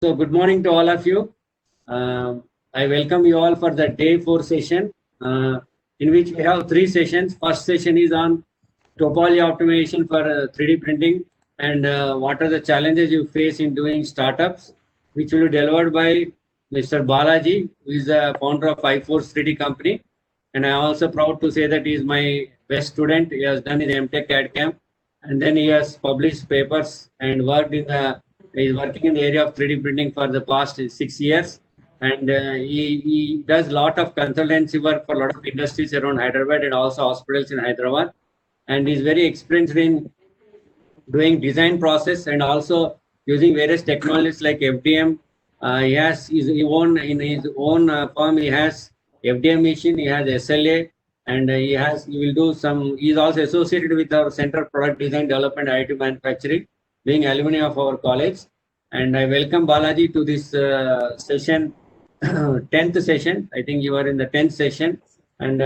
So good morning to all of you. I welcome you all for the day 4 session, in which we have 3 sessions. First session is on topology optimization for 3D printing and what are the challenges you face in doing startups, which will be delivered by Mr. Balaji, who is the founder of iForce 3D company. And I am also proud to say that he is my best student. He has done his MTech CAD-CAM and then he has published papers and worked in the he is working in the area of 3D printing for the past 6 years, and he does a lot of consultancy work for a lot of industries around Hyderabad and also hospitals in Hyderabad, and he's very experienced in doing design process and also using various technologies like FDM. He has his own in his own firm. He has FDM machine. He has SLA, and he will do some. He is also associated with our Center of Product Design Development IIT Manufacturing, being alumni of our college. And I welcome Balaji to this session, 10th session. I think you are in the 10th session, and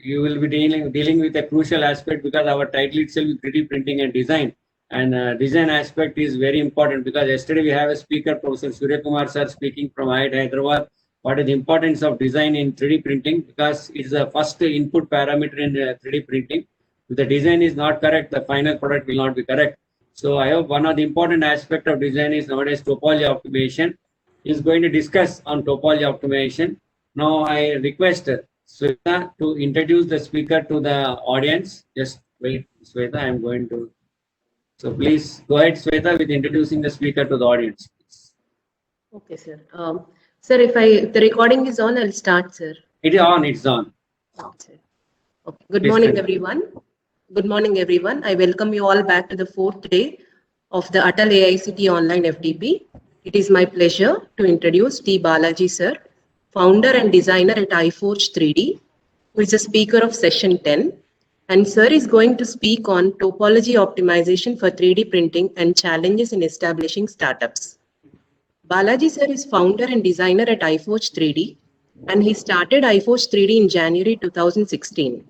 you will be dealing with a crucial aspect because our title itself is 3D printing and design. And design aspect is very important because yesterday we have a speaker, Professor Surya Kumar sir, speaking from IIT Hyderabad. What is the importance of design in 3D printing? Because it's the first input parameter in 3D printing. If the design is not correct, the final product will not be correct. So I hope one of the important aspect of design is nowadays topology optimization. Is going to discuss on topology optimization. Now I request Sweta to introduce the speaker to the audience. Just wait, Sweta, I'm going to. So please go ahead, Sweta, with introducing the speaker to the audience. Okay, sir. Sir, if the recording is on, I'll start, sir. It is on, it's on. Okay. Good morning, everyone. Good morning, everyone. I welcome you all back to the 4th day of the Atal AICT Online FDP. It is my pleasure to introduce T. Balaji, sir, founder and designer at iForge 3D, who is the speaker of session 10. And sir is going to speak on topology optimization for 3D printing and challenges in establishing startups. Balaji sir is founder and designer at iForge 3D, and he started iForge 3D in January 2016.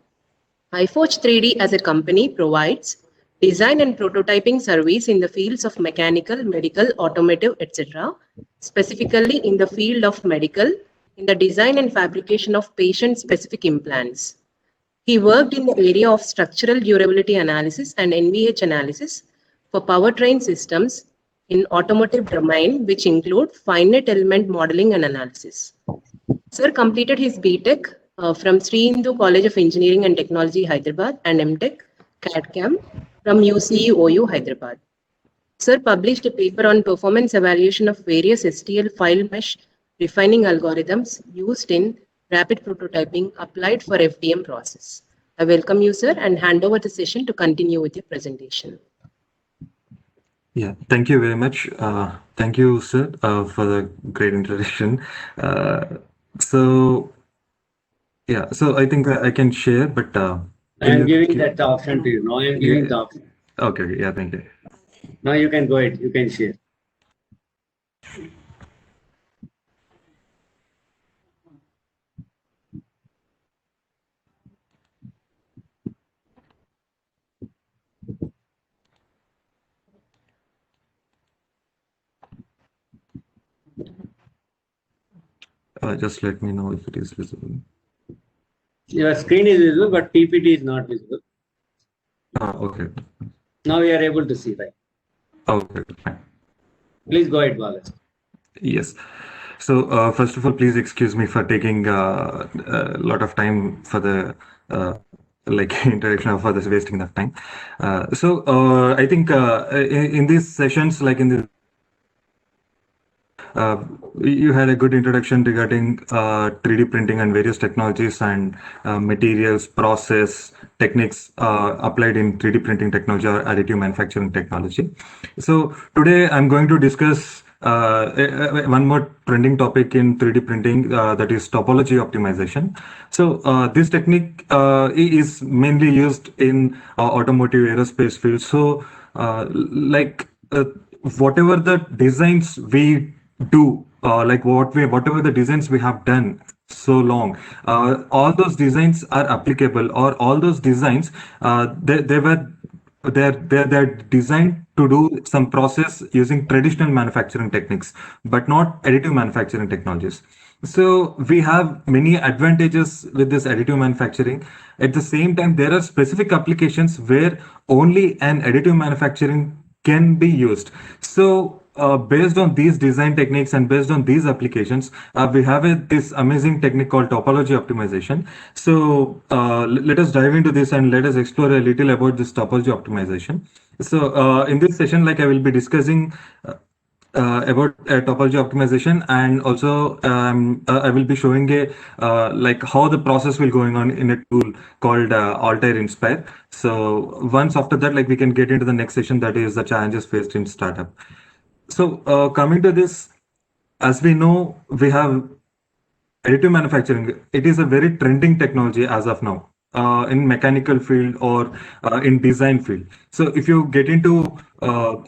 iForge 3D as a company provides design and prototyping service in the fields of mechanical, medical, automotive, etc., specifically in the field of medical, in the design and fabrication of patient-specific implants. He worked in the area of structural durability analysis and NVH analysis for powertrain systems in automotive domain, which include finite element modeling and analysis. Sir completed his BTech from Sri Hindu College of Engineering and Technology, Hyderabad, and MTech CAD-CAM from UCE OU, Hyderabad. Sir published a paper on performance evaluation of various STL file mesh refining algorithms used in rapid prototyping applied for FDM process. I welcome you, sir, and hand over the session to continue with your presentation. Yeah, thank you very much. Thank you, sir, for the great introduction. So I think I can share, but I am giving that option to you. Now I am giving the option. Okay, yeah, thank you. Now you can go ahead. You can share. Just let me know if it is visible. Your screen is visible, but PPT is not visible. Okay. Now we are able to see, right? Okay, fine. Please go ahead, Balaji. Yes. So first of all, please excuse me for taking a lot of time for the introduction or for this wasting of time. I think in these sessions, like in the you had a good introduction regarding 3D printing and various technologies and materials, process, techniques applied in 3D printing technology or additive manufacturing technology. So today I'm going to discuss one more trending topic in 3D printing, that is topology optimization. So this technique is mainly used in automotive aerospace field. So whatever the designs we do, whatever the designs we have done so long, all those designs are applicable, or all those designs they're designed to do some process using traditional manufacturing techniques, but not additive manufacturing technologies. So we have many advantages with this additive manufacturing. At the same time, there are specific applications where only an additive manufacturing can be used. So based on these design techniques and based on these applications, we have this amazing technique called topology optimization. So let us dive into this and let us explore a little about this topology optimization. So in this session, like I will be discussing about topology optimization, and also I will be showing a like how the process will going on in a tool called Altair Inspire. So once after that, like we can get into the next session, that is the challenges faced in startup. So coming to this, as we know, we have additive manufacturing. It is a very trending technology as of now in mechanical field or in design field. So if you get into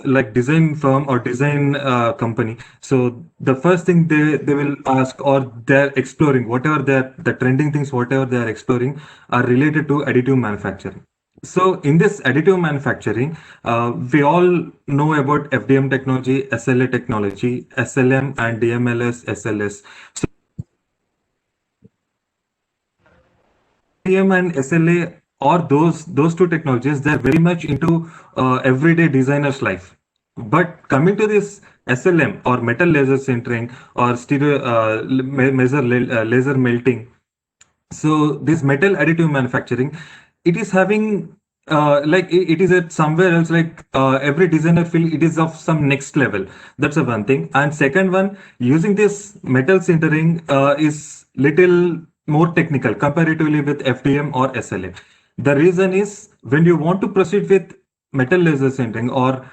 like design firm or design company, so the first thing they will ask, or they're exploring, whatever the trending things, whatever they are exploring are related to additive manufacturing. So in this additive manufacturing, we all know about FDM technology, SLA technology, SLM and DMLS, SLS. So FDM and SLA, or those two technologies, they're very much into everyday designer's life. But coming to this SLM, or metal laser sintering, or stereo laser melting, so this metal additive manufacturing, it is having like it is at somewhere else, like every designer feel it is of some next level. That's a one thing. And second one, using this metal sintering is little more technical comparatively with FDM or SLA. The reason is, when you want to proceed with metal laser sintering or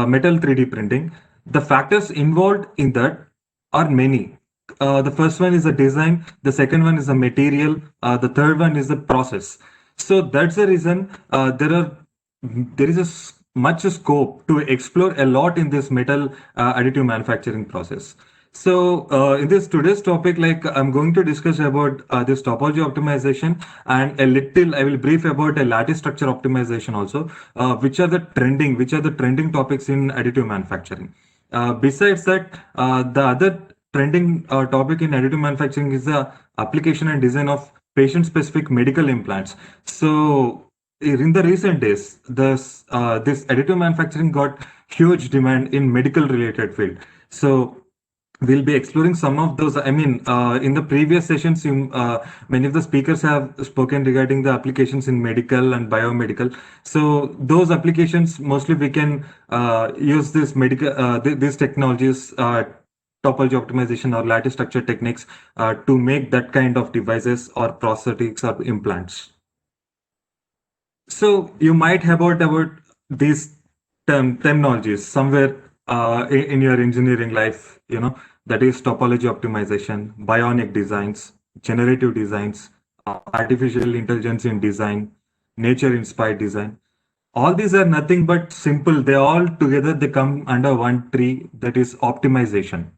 metal 3D printing, the factors involved in that are many. The first one is the design, the second one is the material, the third one is the process. So that's the reason there is much scope to explore a lot in this metal additive manufacturing process. So in this today's topic, like I'm going to discuss about this topology optimization, and a little I will brief about a lattice structure optimization also, which are the trending topics in additive manufacturing. Besides that, the other trending topic in additive manufacturing is the application and design of patient-specific medical implants. So in the recent days, this additive manufacturing got huge demand in medical related field. So we'll be exploring some of those. I mean, in the previous sessions, many of the speakers have spoken regarding the applications in medical and biomedical. So those applications, mostly we can use this medical these technologies, topology optimization or lattice structure techniques, to make that kind of devices or prosthetics or implants. So you might have heard about these terminologies somewhere in your engineering life, that is topology optimization, bionic designs, generative designs, artificial intelligence in design, nature inspired design. All these are nothing but simple. They all together, they come under one tree, that is optimization.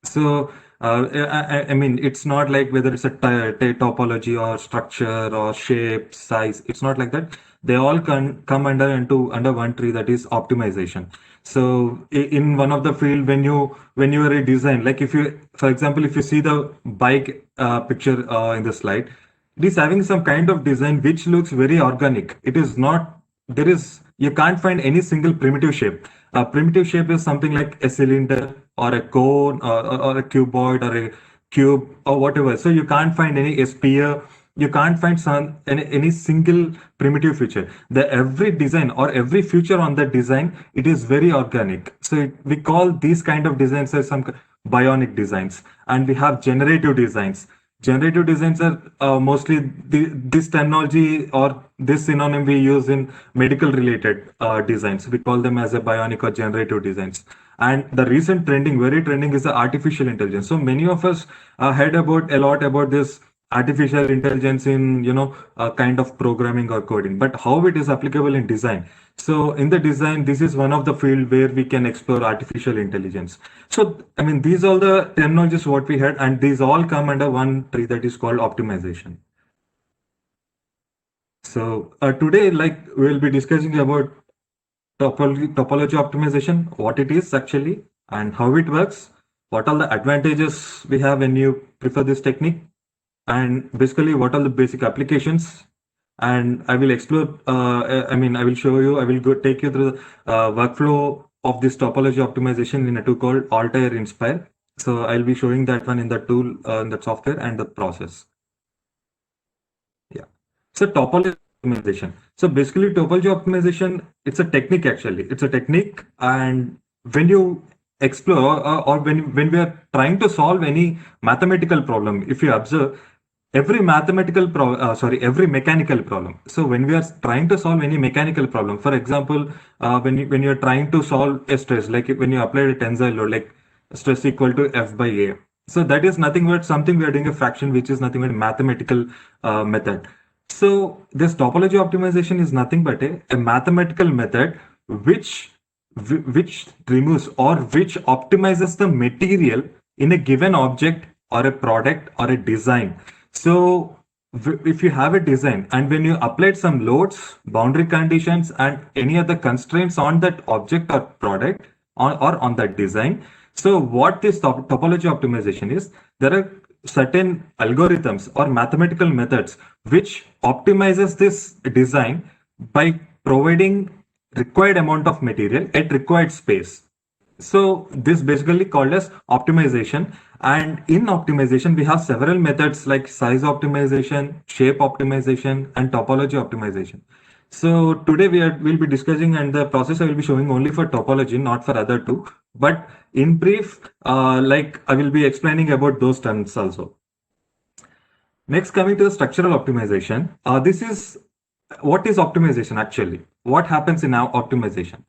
So I mean, it's not like whether it's a topology or structure or shape, size. It's not like that. They all can come under one tree, that is optimization. So in one of the field, when you are a design, like if you, for example, if you see the bike picture in the slide, it is having some kind of design which looks very organic. It is not, you can't find any single primitive shape. A primitive shape is something like a cylinder or a cone, or a cuboid or a cube or whatever. So you can't find any sphere. You can't find any single primitive feature. The every design or every feature on the design, it is very organic. So we call these kind of designs as some bionic designs. And we have generative designs. Generative designs are mostly this terminology or this synonym we use in medical related designs. We call them as a bionic or generative designs. And the recent very trending is the artificial intelligence. So many of us heard about a lot about this artificial intelligence in kind of programming or coding, but how it is applicable in design. So in the design, this is one of the field where we can explore artificial intelligence. So I mean, these all the terminologies what we had, and these all come under one tree, that is called optimization. So today, like we'll be discussing about topology optimization, what it is actually, and how it works, what are the advantages we have when you prefer this technique, and basically what are the basic applications. And I will explore, I will show you, I will take you through the workflow of this topology optimization in a tool called Altair Inspire. So I'll be showing that one in the tool, in the software and the process. Yeah. So topology optimization. So basically topology optimization, it's a technique actually. It's a technique, and when you explore or when we are trying to solve any mathematical problem, if you observe every every mechanical problem. So when we are trying to solve any mechanical problem, for example, when you're trying to solve a stress, like when you apply a tensile load, like stress equal to F by A. So that is nothing but something we are doing a fraction, which is nothing but mathematical method. So this topology optimization is nothing but a mathematical method which removes or which optimizes the material in a given object or a product or a design. So if you have a design and when you applied some loads, boundary conditions, and any other constraints on that object or product or on that design, so what this topology optimization is, there are certain algorithms or mathematical methods which optimizes this design by providing required amount of material at required space. So this basically called as optimization. And in optimization, we have several methods like size optimization, shape optimization, and topology optimization. So today we'll be discussing, and the process I will be showing only for topology, not for other two. But in brief, like I will be explaining about those terms also. Next, coming to the structural optimization. This is what is optimization actually? What happens in our optimization?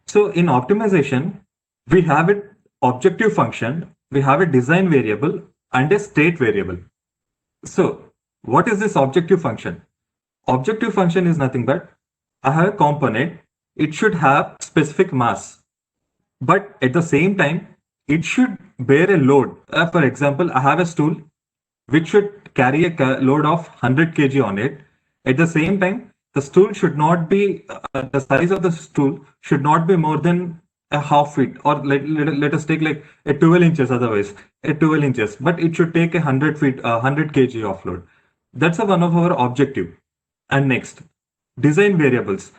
So in optimization, we have an objective function, we have a design variable and a state variable. So what is this objective function? Objective function is nothing but I have a component, it should have specific mass, but at the same time, it should bear a load. For example, I have a stool which should carry a load of 100 kg on it. At the same time, the stool should not be, the size of the stool should not be more than a half feet, or let us take like a 12 inches, otherwise a 12 inches, but it should take 100 kg offload. That's one of our objective. And next, design variables.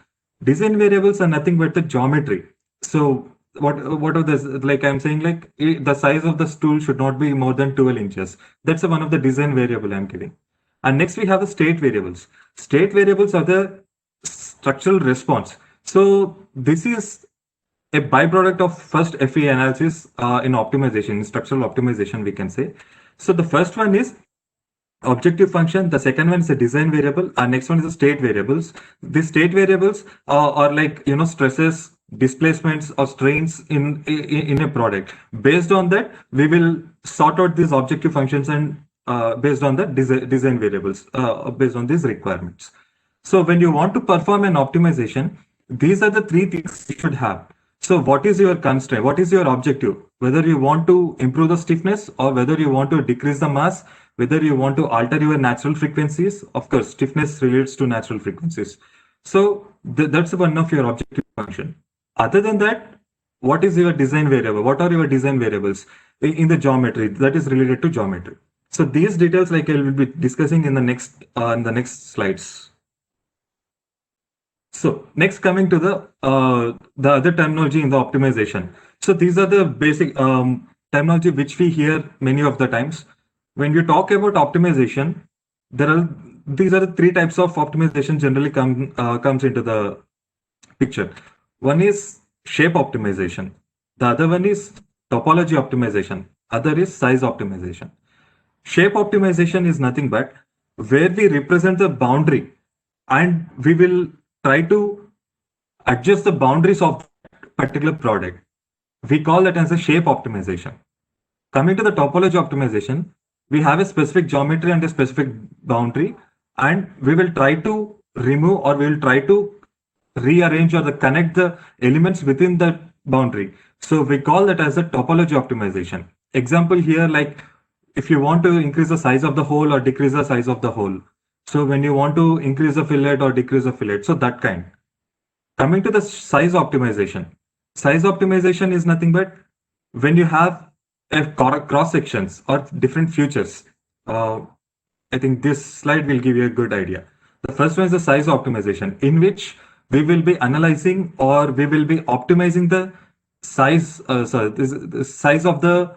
Design variables are nothing but the geometry. So what are this, like I'm saying, like the size of the stool should not be more than 12 inches. That's one of the design variable I'm giving. And next we have the state variables. State variables are the structural response. So this is a byproduct of first FE analysis in optimization, in structural optimization, we can say. So the first one is objective function, the second one is a design variable, and next one is the state variables. The state variables are like, stresses, displacements or strains in a product. Based on that, we will sort out these objective functions and based on the design variables, based on these requirements. So when you want to perform an optimization, these are the three things you should have. So what is your constraint? What is your objective? Whether you want to improve the stiffness or whether you want to decrease the mass, whether you want to alter your natural frequencies. Of course, stiffness relates to natural frequencies. So that's one of your objective function. Other than that, what is your design variable? What are your design variables in the geometry that is related to geometry? So these details, like I will be discussing in the next slides. So next, coming to the other terminology in the optimization. So these are the basic terminology which we hear many of the times. When you talk about optimization, these are the three types of optimization generally comes into the picture. One is shape optimization. The other one is topology optimization. Other is size optimization. Shape optimization is nothing but where we represent the boundary and we will try to adjust the boundaries of particular product. We call that as a shape optimization. Coming to the topology optimization, we have a specific geometry and a specific boundary, and we will try to remove or we will try to rearrange or connect the elements within the boundary. So we call that as a topology optimization. Example here, like if you want to increase the size of the hole or decrease the size of the hole. So when you want to increase the fillet or decrease the fillet, so that kind. Coming to the size optimization. Size optimization is nothing but when you have a cross sections or different features. I think this slide will give you a good idea. The first one is the size optimization, in which we will be analyzing or we will be optimizing the size, the size of the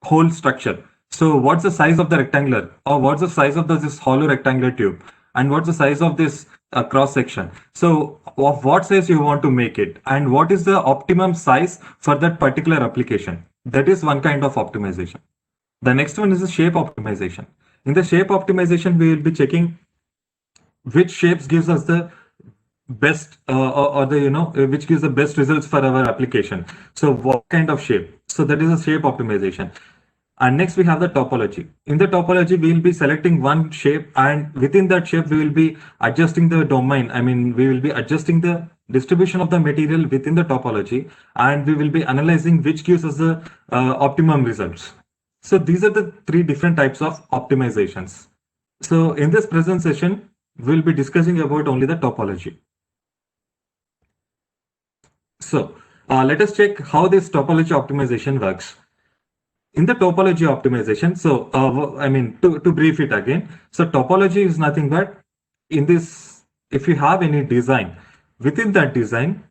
whole structure. So what's the size of the rectangular, or what's the size of this hollow rectangular tube, and what's the size of this cross section? So of what size you want to make it, and what is the optimum size for that particular application? That is one kind of optimization. The next one is the shape optimization. In the shape optimization, we will be checking which shapes gives us the best or the which gives the best results for our application. So what kind of shape? So that is a shape optimization. And next we have the topology. In the topology, we will be selecting one shape, and within that shape, we will be adjusting the domain. I mean, we will be adjusting the distribution of the material within the topology, and we will be analyzing which gives us the optimum results. So these are the three different types of optimizations. So in this present session, we'll be discussing about only the topology. So let us check how this topology optimization works. In the topology optimization, so I mean, to brief it again, so topology is nothing but in this, if you have any design, within that design,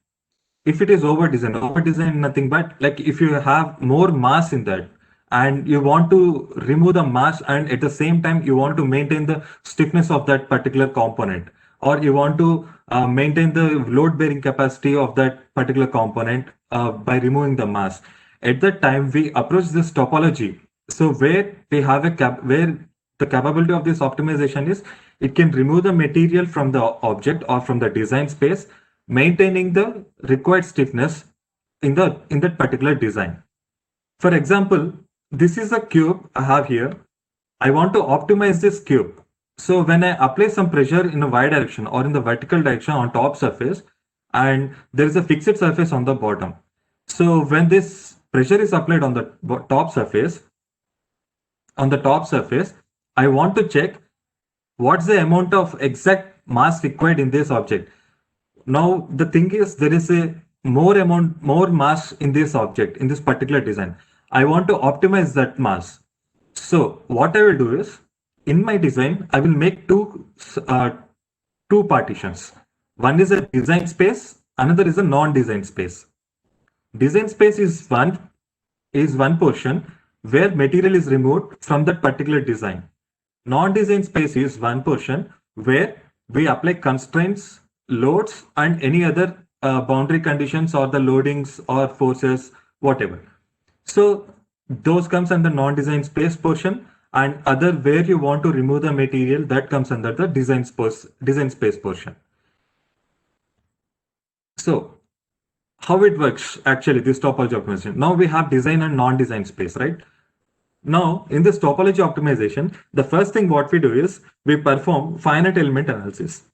if it is over design nothing but like if you have more mass in that and you want to remove the mass, and at the same time you want to maintain the stiffness of that particular component, or you want to maintain the load bearing capacity of that particular component by removing the mass. At that time, we approach this topology. So where we have where the capability of this optimization is, it can remove the material from the object or from the design space, maintaining the required stiffness in that particular design. For example, this is a cube I have here. I want to optimize this cube. So when I apply some pressure in a y direction or in the vertical direction on top surface, and there is a fixed surface on the bottom. So when this pressure is applied on the top surface, I want to check what's the amount of exact mass required in this object. Now the thing is, there is a more mass in this object, in this particular design. I want to optimize that mass. So what I will do is, in my design, I will make two partitions. One is a design space, another is a non-design space. Design space is one portion where material is removed from that particular design. Non-design space is one portion where we apply constraints, loads, and any other boundary conditions or the loadings or forces, whatever. So those comes under non-design space portion, and other where you want to remove the material, that comes under the design space portion. So how it works actually, this topology optimization. Now we have design and non-design space, right? Now in this topology optimization, the first thing what we do is we perform finite element analysis.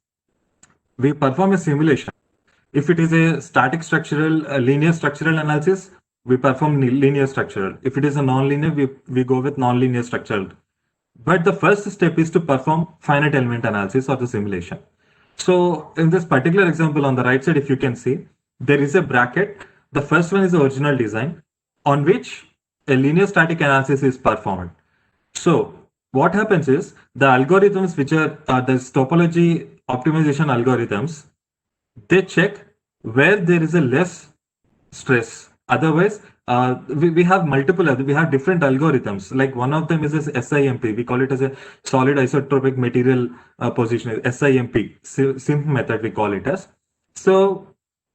We perform a simulation. If it is a static structural, linear structural analysis, we perform linear structural. If it is a non-linear, we go with non-linear structural. But the first step is to perform finite element analysis or the simulation. So in this particular example on the right side, if you can see, there is a bracket. The first one is the original design on which a linear static analysis is performed. So what happens is the algorithms which are the topology optimization algorithms, they check where there is a less stress. Otherwise, we have different algorithms. Like one of them is this SIMP. We call it as a solid isotropic material positioning, SIMP, SIMP method we call it as. So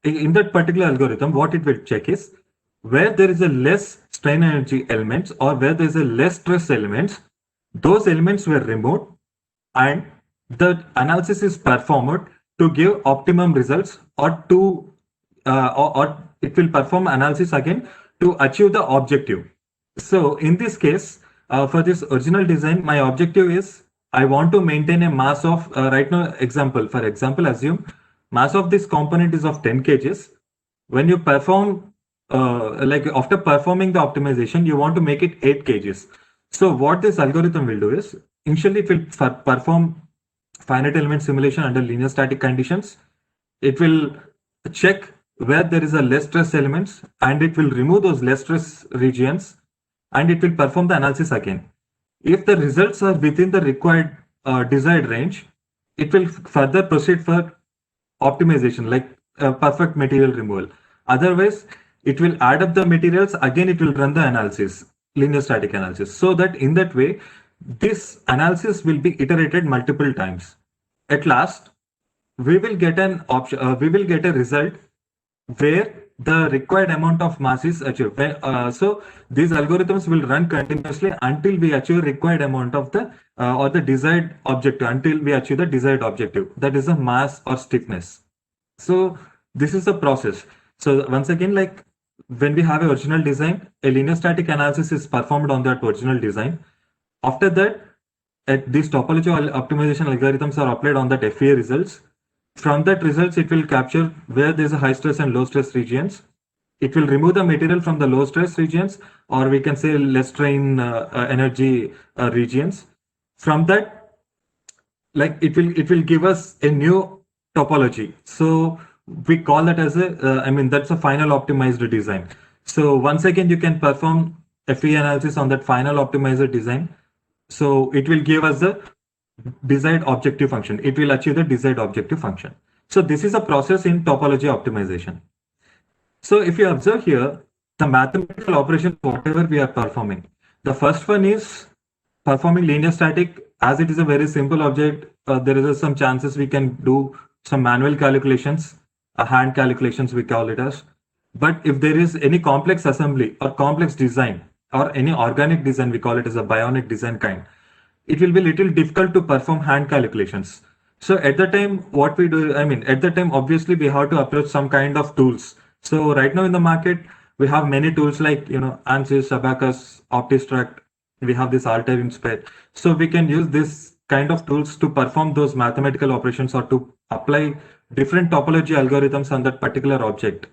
in that particular algorithm, what it will check is where there is a less strain energy elements or where there is a less stress elements, those elements were removed and the analysis is performed to give optimum results or to or it will perform analysis again to achieve the objective. So in this case, for this original design, my objective is I want to maintain a mass of right now for example, assume mass of this component is of 10 kgs. When you perform like after performing the optimization, you want to make it 8 kgs. So what this algorithm will do is initially it will perform finite element simulation under linear static conditions. It will check where there is a less stress elements, and it will remove those less stress regions, and it will perform the analysis again. If the results are within the required desired range, it will further proceed for optimization, like perfect material removal. Otherwise, it will add up the materials, again it will run the analysis, linear static analysis, so that in that way this analysis will be iterated multiple times. At last, we will get an option, we will get a result where the required amount of mass is achieved. So these algorithms will run continuously until we achieve required amount of the or the desired objective, until we achieve the desired objective, that is the mass or stiffness. So this is the process. So once again, like when we have a original design, a linear static analysis is performed on that original design. After that, these topology optimization algorithms are applied on that FEA results. From that results, it will capture where there's a high stress and low stress regions. It will remove the material from the low stress regions, or we can say less strain energy regions. From that, like it will give us a new topology. So we call that as a, I mean, that's a final optimized design. So once again, you can perform FEA analysis on that final optimized design. So it will give us the desired objective function. It will achieve the desired objective function. So this is a process in topology optimization. So if you observe here, the mathematical operations, whatever we are performing, the first one is performing linear static. As it is a very simple object, there is some chances we can do some manual calculations, hand calculations we call it as. But if there is any complex assembly or complex design or any organic design, we call it as a bionic design kind, it will be little difficult to perform hand calculations. So at the time, what we do, I mean, at the time, obviously we have to approach some kind of tools. So right now in the market, we have many tools like, ANSYS, Abacus, OptiStruct, we have this Altair Inspire. So we can use this kind of tools to perform those mathematical operations or to apply different topology algorithms on that particular object.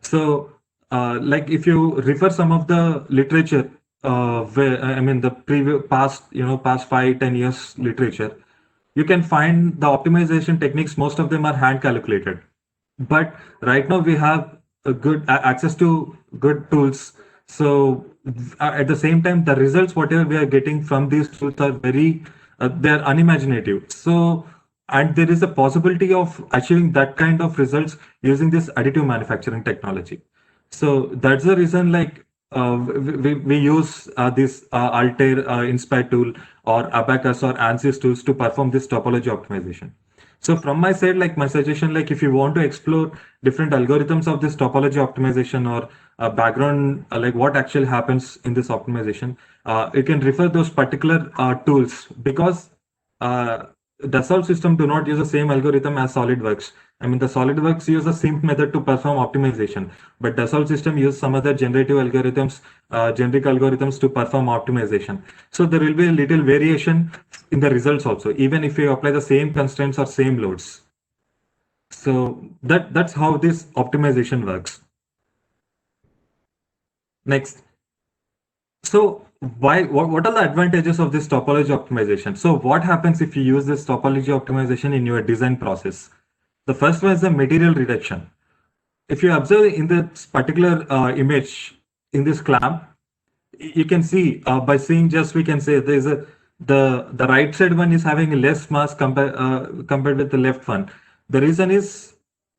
So like if you refer some of the literature, where I mean the previous past 5-10 years literature, you can find the optimization techniques, most of them are hand calculated. But right now we have a good access to good tools. So at the same time, the results whatever we are getting from these tools are very they're unimaginative. So and there is a possibility of achieving that kind of results using this additive manufacturing technology. So that's the reason, like we use this Altair Inspire tool or Abacus or ANSYS tools to perform this topology optimization. So from my side, like my suggestion, like if you want to explore different algorithms of this topology optimization or background, like what actually happens in this optimization, you can refer those particular tools, because Dassault system do not use the same algorithm as SolidWorks. I mean, the SolidWorks use a SIMP method to perform optimization, but Dassault system use some other generative algorithms, generic algorithms to perform optimization. So there will be a little variation in the results also, even if you apply the same constraints or same loads. So that's how this optimization works. Next. So what are the advantages of this topology optimization? So what happens if you use this topology optimization in your design process? The first one is the material reduction. If you observe in this particular image in this clamp, you can see by seeing just, we can say there is the right side one is having less mass compared with the left one. The reason is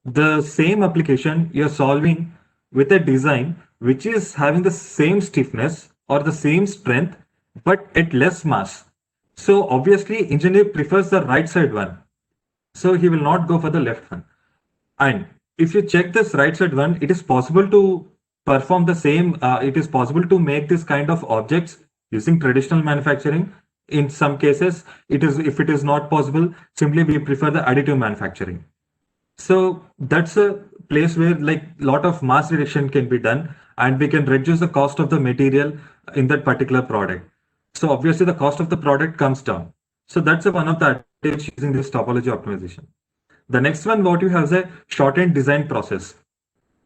the same application you're solving with a design which is having the same stiffness or the same strength, but at less mass. So obviously engineer prefers the right side one. So he will not go for the left one. And if you check this right side one, it is possible to perform the same. It is possible to make this kind of objects using traditional manufacturing. In some cases, if it is not possible, simply we prefer the additive manufacturing. So that's a place where like lot of mass reduction can be done, and we can reduce the cost of the material in that particular product. So obviously the cost of the product comes down. So that's one of the advantages using this topology optimization. The next one, what you have is a shortened design process.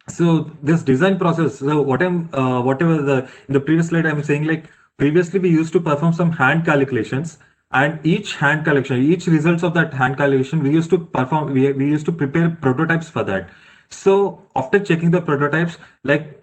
So this design process, so whatever in the previous slide I'm saying, like previously we used to perform some hand calculations, And each hand calculation, each results of that hand calculation, we used to perform, we used to prepare prototypes for that. So after checking the prototypes, like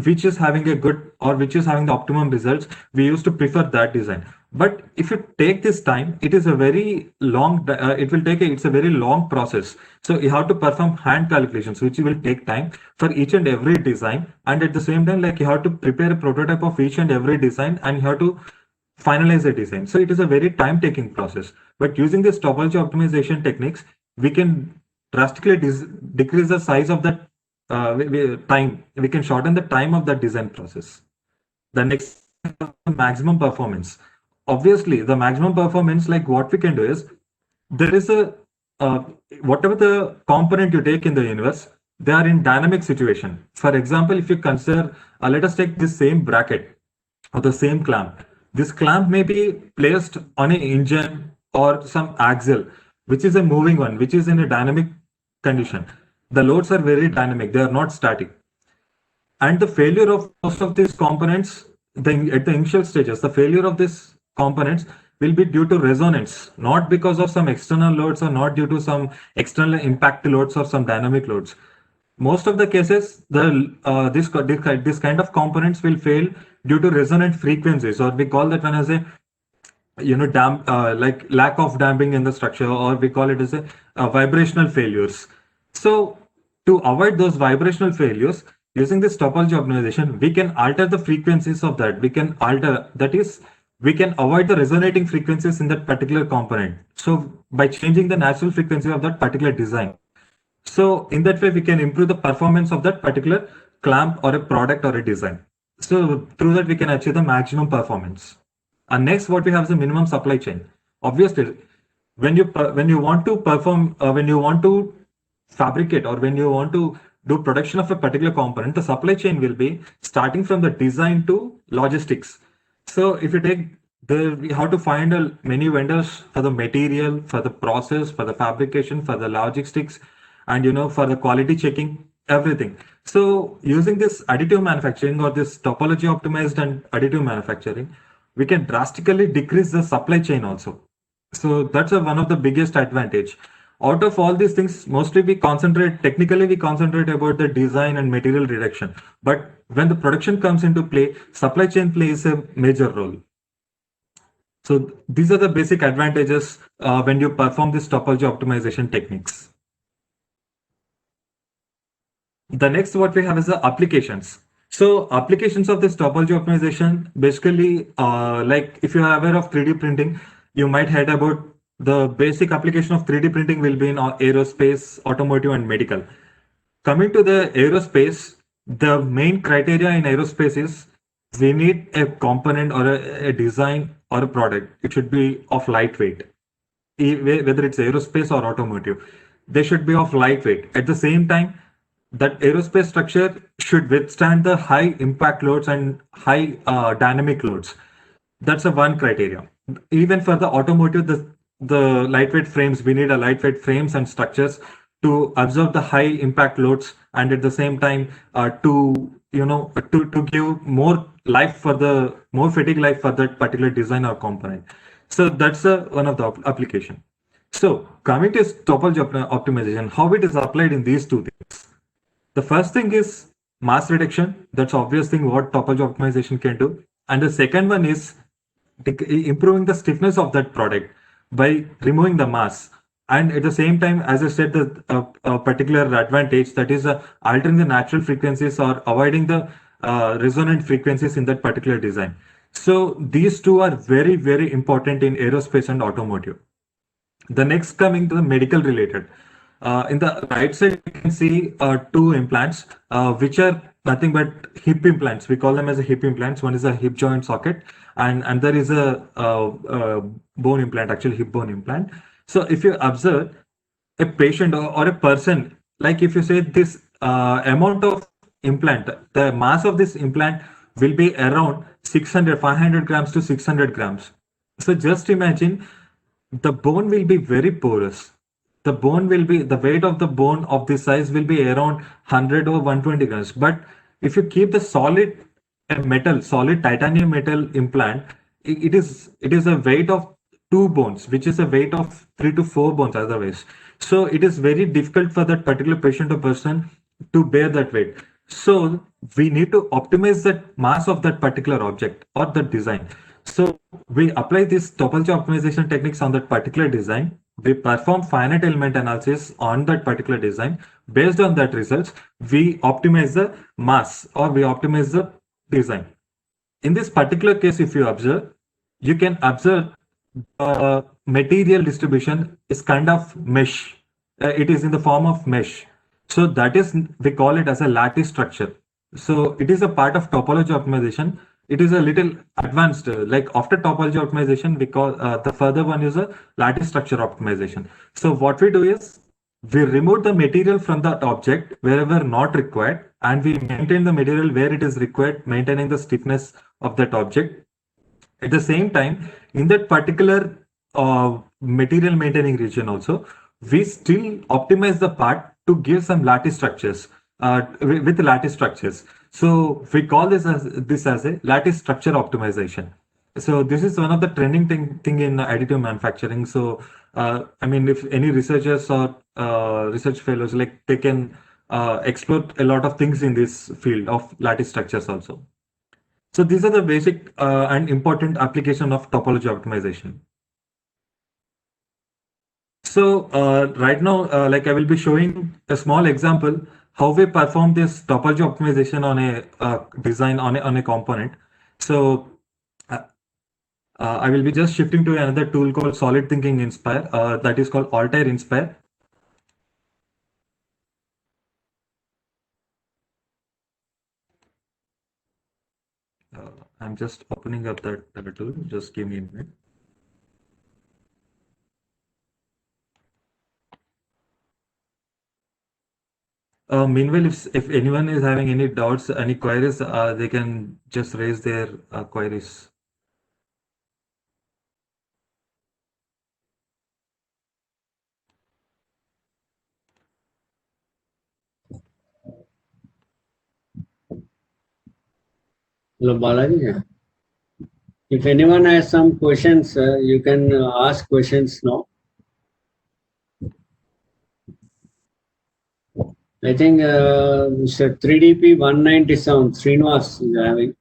which is having a good or which is having the optimum results, we used to prefer that design. But if you take this time, it is a very long, it's a very long process. So you have to perform hand calculations, which will take time for each and every design. And at the same time, like you have to prepare a prototype of each and every design, and you have to finalize the design. So it is a very time taking process. But using this topology optimization techniques, we can drastically decrease the size of that time. We can shorten the time of that design process. The next, maximum performance. Obviously, the maximum performance, like what we can do is, there is a whatever the component you take in the universe, they are in dynamic situation. For example, if you consider, let us take this same bracket or the same clamp. This clamp may be placed on an engine or some axle, which is a moving one, which is in a dynamic condition. The loads are very dynamic, they are not static. And the failure of most of these components, at the initial stages, the failure of these components will be due to resonance, not because of some external loads or not due to some external impact loads or some dynamic loads. Most of the cases, this kind of components will fail due to resonant frequencies, or we call that one as a like lack of damping in the structure, or we call it as a vibrational failures. So to avoid those vibrational failures, using this topology optimization, we can alter the frequencies of that. We can alter, that is, we can avoid the resonating frequencies in that particular component. So by changing the natural frequency of that particular design. So in that way, we can improve the performance of that particular clamp or a product or a design. So through that, we can achieve the maximum performance. And next, what we have is a minimum supply chain. Obviously, when you want to perform, when you want to fabricate, or when you want to do production of a particular component, the supply chain will be starting from the design to logistics. So if you take we have to find many vendors for the material, for the process, for the fabrication, for the logistics, and for the quality checking, everything. So using this additive manufacturing, or this topology optimized and additive manufacturing, we can drastically decrease the supply chain also. So that's one of the biggest advantage. Out of all these things, mostly we concentrate about the design and material reduction. But when the production comes into play, supply chain plays a major role. So these are the basic advantages when you perform this topology optimization techniques. The next what we have is the applications. So applications of this topology optimization, basically, like if you are aware of 3D printing, you might heard about the basic application of 3D printing will be in aerospace, automotive, and medical. Coming to the aerospace, the main criteria in aerospace is we need a component or a design or a product. It should be of lightweight, whether it's aerospace or automotive. They should be of lightweight. At the same time, that aerospace structure should withstand the high impact loads and high dynamic loads. That's a one criteria. Even for the automotive, the lightweight frames, we need a lightweight frames and structures to absorb the high impact loads, and at the same time to give more life for the more fatigue life for that particular design or component. So that's one of the application. So coming to topology optimization, how it is applied in these two things. The first thing is mass reduction. That's obvious thing what topology optimization can do. And the second one is improving the stiffness of that product by removing the mass. And at the same time, as I said, the particular advantage, that is altering the natural frequencies or avoiding the resonant frequencies in that particular design. So these two are very, very important in aerospace and automotive. The next, coming to the medical related. In the right side, you can see two implants, which are nothing but hip implants. We call them as a hip implants. One is a hip joint socket, and there is a bone implant, actually hip bone implant. So if you observe a patient or a person, like if you say this amount of implant, the mass of this implant will be around 500 grams to 600 grams. So just imagine, the bone will be very porous. The weight of the bone of this size will be around 100 or 120 grams. But if you keep the solid titanium metal implant, it is a weight of 2 bones, which is a weight of 3 to 4 bones otherwise. So it is very difficult for that particular patient or person to bear that weight. So we need to optimize the mass of that particular object or the design. So we apply these topology optimization techniques on that particular design. We perform finite element analysis on that particular design. Based on that results, we optimize the mass or we optimize the design. In this particular case, if you observe, you can observe material distribution is kind of mesh. It is in the form of mesh. So that is, we call it as a lattice structure. So it is a part of topology optimization. It is a little advanced, like after topology optimization, we call the further one is a lattice structure optimization. So what we do is we remove the material from that object wherever not required, and we maintain the material where it is required, maintaining the stiffness of that object. At the same time, in that particular material maintaining region also, we still optimize the part to give some lattice structures with lattice structures. So we call this as a lattice structure optimization. So this is one of the trending thing in additive manufacturing. So I mean, if any researchers or research fellows, like they can explore a lot of things in this field of lattice structures also. So these are the basic and important application of topology optimization. So right now, like I will be showing a small example how we perform this topology optimization on a design on a component. So I will be just shifting to another tool called Solid Thinking Inspire, that is called Altair Inspire. I'm just opening up that tool. Just give me a minute. Meanwhile, if anyone is having any doubts, any queries, they can just raise their queries. Hello, Balaji. If anyone has some questions, you can ask questions now. I think Mr. 3DP 197, Srinivas is having.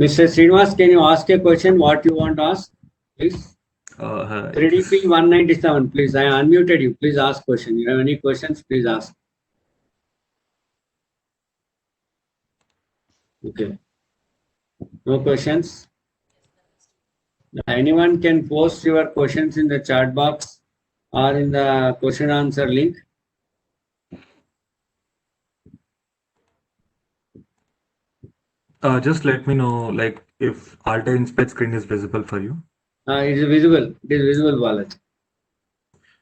Mr. Srinivas, can you ask a question? What you want to ask, please? 3DP 197, please. I unmuted you. Please ask question. You have any questions? Please ask. Okay. No questions? Anyone can post your questions in the chat box or in the question answer link. Just let me know, like, if Altair Inspire screen is visible for you. It is visible. It is visible, Balaji.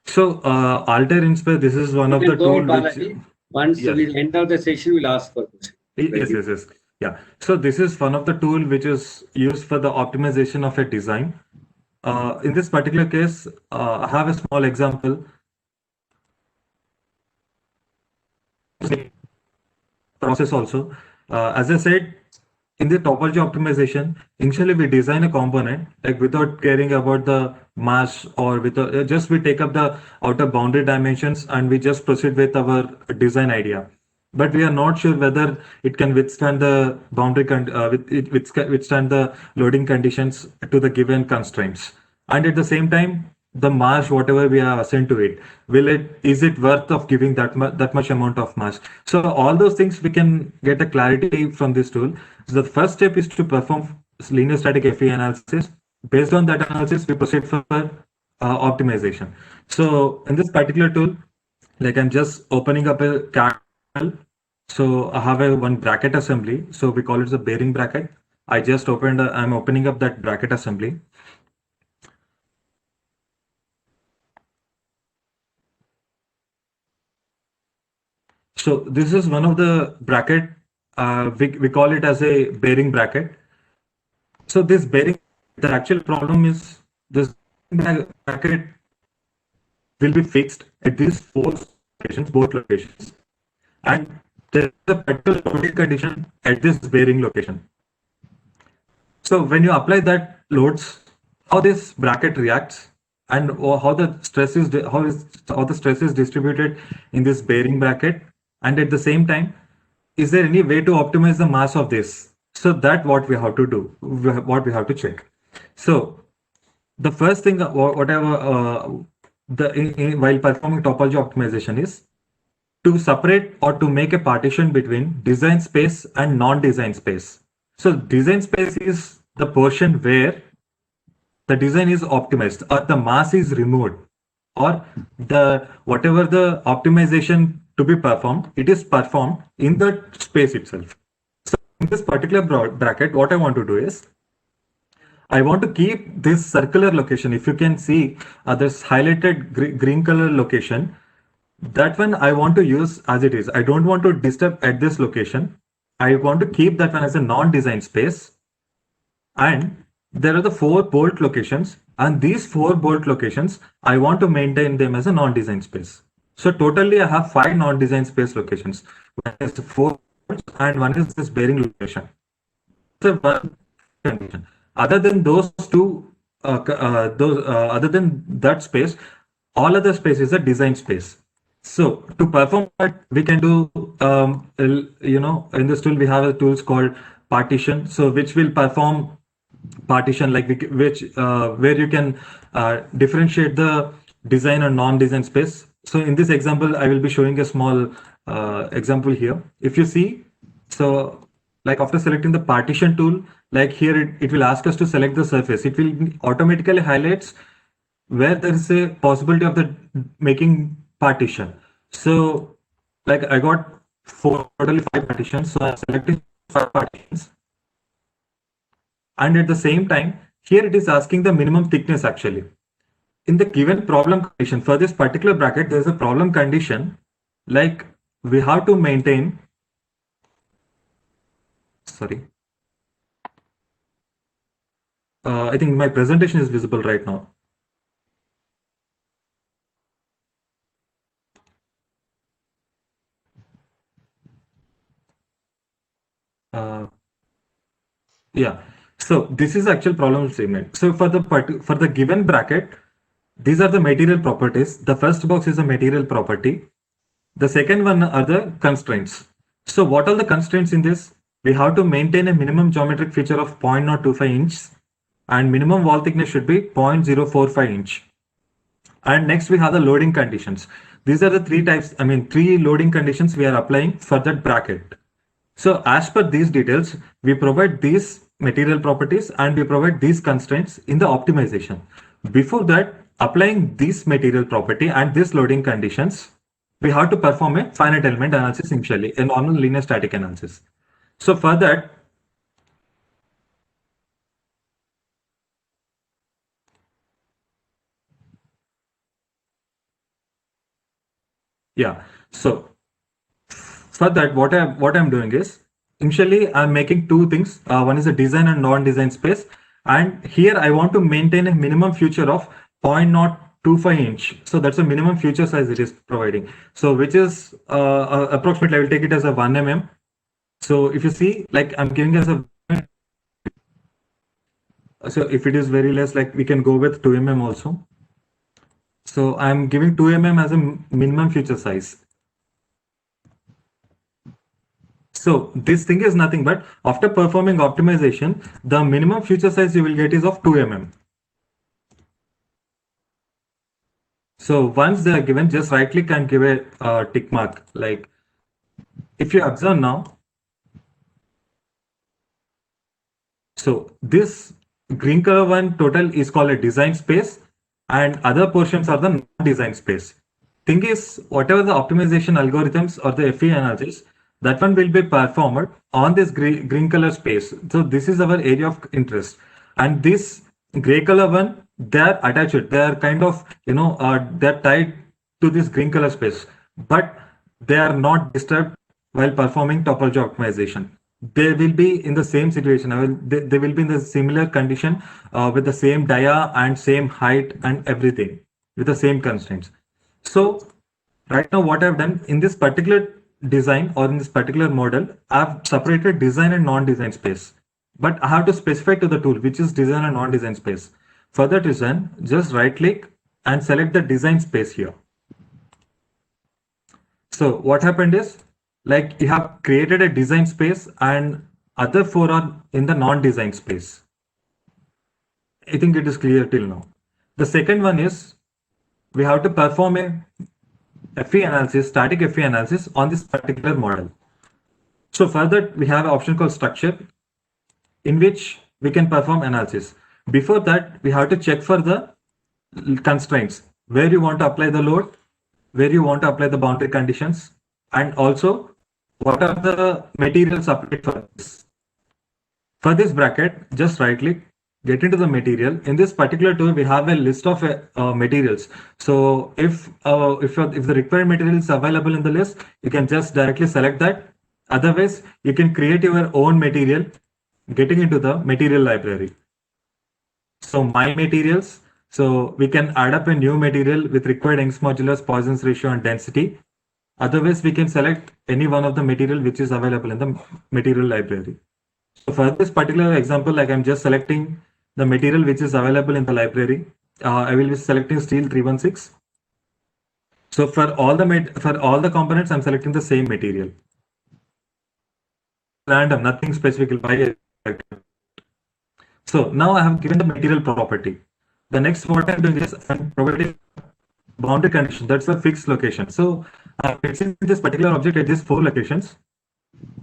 So Altair Inspire, this is one of the tools which once we end of the session, we'll ask for question. Yes. Yeah. So this is one of the tool which is used for the optimization of a design. In this particular case, I have a small example. Process also. As I said, in the topology optimization, initially we design a component like without caring about the mass or just we take up the outer boundary dimensions and we just proceed with our design idea. But we are not sure whether it can withstand the boundary withstand the loading conditions to the given constraints. And at the same time, the mass, whatever we have assigned to it, is it worth of giving that much amount of mass? So all those things we can get a clarity from this tool. So the first step is to perform linear static FE analysis. Based on that analysis, we proceed for optimization. So in this particular tool, like I'm just opening up a CAD. So I have one bracket assembly. So we call it the bearing bracket. I'm opening up that bracket assembly. So this is one of the bracket. We call it as a bearing bracket. So this bearing, the actual problem is this bracket will be fixed at these both locations, and there is a particular loading condition at this bearing location. So when you apply that loads, how this bracket reacts, and how the stress is how the stress is distributed in this bearing bracket, and at the same time, is there any way to optimize the mass of this? So that what we have to do, what we have to check. So the first thing, whatever while performing topology optimization is to separate or to make a partition between design space and non-design space. So design space is the portion where the design is optimized or the mass is removed, or the whatever the optimization to be performed, it is performed in the space itself. So in this particular bracket, what I want to do is I want to keep this circular location. If you can see this highlighted green color location, that one I want to use as it is. I don't want to disturb at this location. I want to keep that one as a non-design space. And there are the 4 bolt locations, and these 4 bolt locations, I want to maintain them as a non-design space. So totally I have 5 non-design space locations. One is 4 bolts and one is this bearing location. So one condition. Other than those two, other than that space, all other space is a design space. So to perform that, we can do, in this tool, we have a tools called partition. So which will perform partition, like where you can differentiate the design or non-design space. So in this example, I will be showing a small example here. If you see, so like after selecting the partition tool, like here it will ask us to select the surface. It will automatically highlights where there is a possibility of the making partition. So like I got totally 5 partitions, so I selected 5 partitions. And at the same time, here it is asking the minimum thickness actually. In the given problem condition for this particular bracket, there's a problem condition, like we have to maintain, sorry. I think my presentation is visible right now. Yeah. So this is actual problem statement. So for the given bracket, these are the material properties. The first box is a material property. The second one are the constraints. So what are the constraints in this? We have to maintain a minimum geometric feature of 0.025 inches and minimum wall thickness should be 0.045 inch. And next we have the loading conditions. These are the 3 loading conditions we are applying for that bracket. So as per these details, we provide these material properties and we provide these constraints in the optimization. Before that, applying this material property and this loading conditions, we have to perform a finite element analysis initially, a normal linear static analysis. So for that, what I'm doing is, initially I'm making 2 things. One is a design and non-design space. And here I want to maintain a minimum feature of 0.025 inch. So that's a minimum feature size it is providing. So which is approximately, I will take it as a 1 mm. So if you see, like I'm giving as a, so if it is very less, like we can go with 2 mm also. So I'm giving 2 mm as a minimum feature size. So this thing is nothing but after performing optimization, the minimum feature size you will get is of 2 mm. So once they are given, just right click and give a tick mark. Like if you observe now, so this green color one total is called a design space and other portions are the non-design space. Thing is, whatever the optimization algorithms or the FE analysis, that one will be performed on this green color space. So this is our area of interest. And this gray color one, they are attached. They are kind of, they're tied to this green color space, but they are not disturbed while performing topology optimization. They will be in the same situation. They will be in the similar condition with the same dia and same height and everything with the same constraints. So right now what I've done in this particular design or in this particular model, I've separated design and non-design space, but I have to specify to the tool which is design and non-design space. For that reason, just right click and select the design space here. So what happened is, like, you have created a design space and other 4 are in the non-design space. I think it is clear till now. The second one is we have to perform a FE analysis, static FE analysis on this particular model. So for that, we have an option called structure in which we can perform analysis. Before that, we have to check for the constraints, where you want to apply the load, where you want to apply the boundary conditions, and also what are the materials applied for this. For this bracket, just right click, get into the material. In this particular tool, we have a list of materials. So if the required material is available in the list, you can just directly select that. Otherwise, you can create your own material getting into the material library. So my materials, so we can add up a new material with required Young's modulus, Poisson's ratio, and density. Otherwise, we can select any one of the material which is available in the material library. So for this particular example, like I'm just selecting the material which is available in the library. I will be selecting steel 316. So for all the components, I'm selecting the same material. Random, nothing specific. So now I have given the material property. The next what I'm doing is I'm providing boundary condition. That's a fixed location. So I'm fixing this particular object at these 4 locations.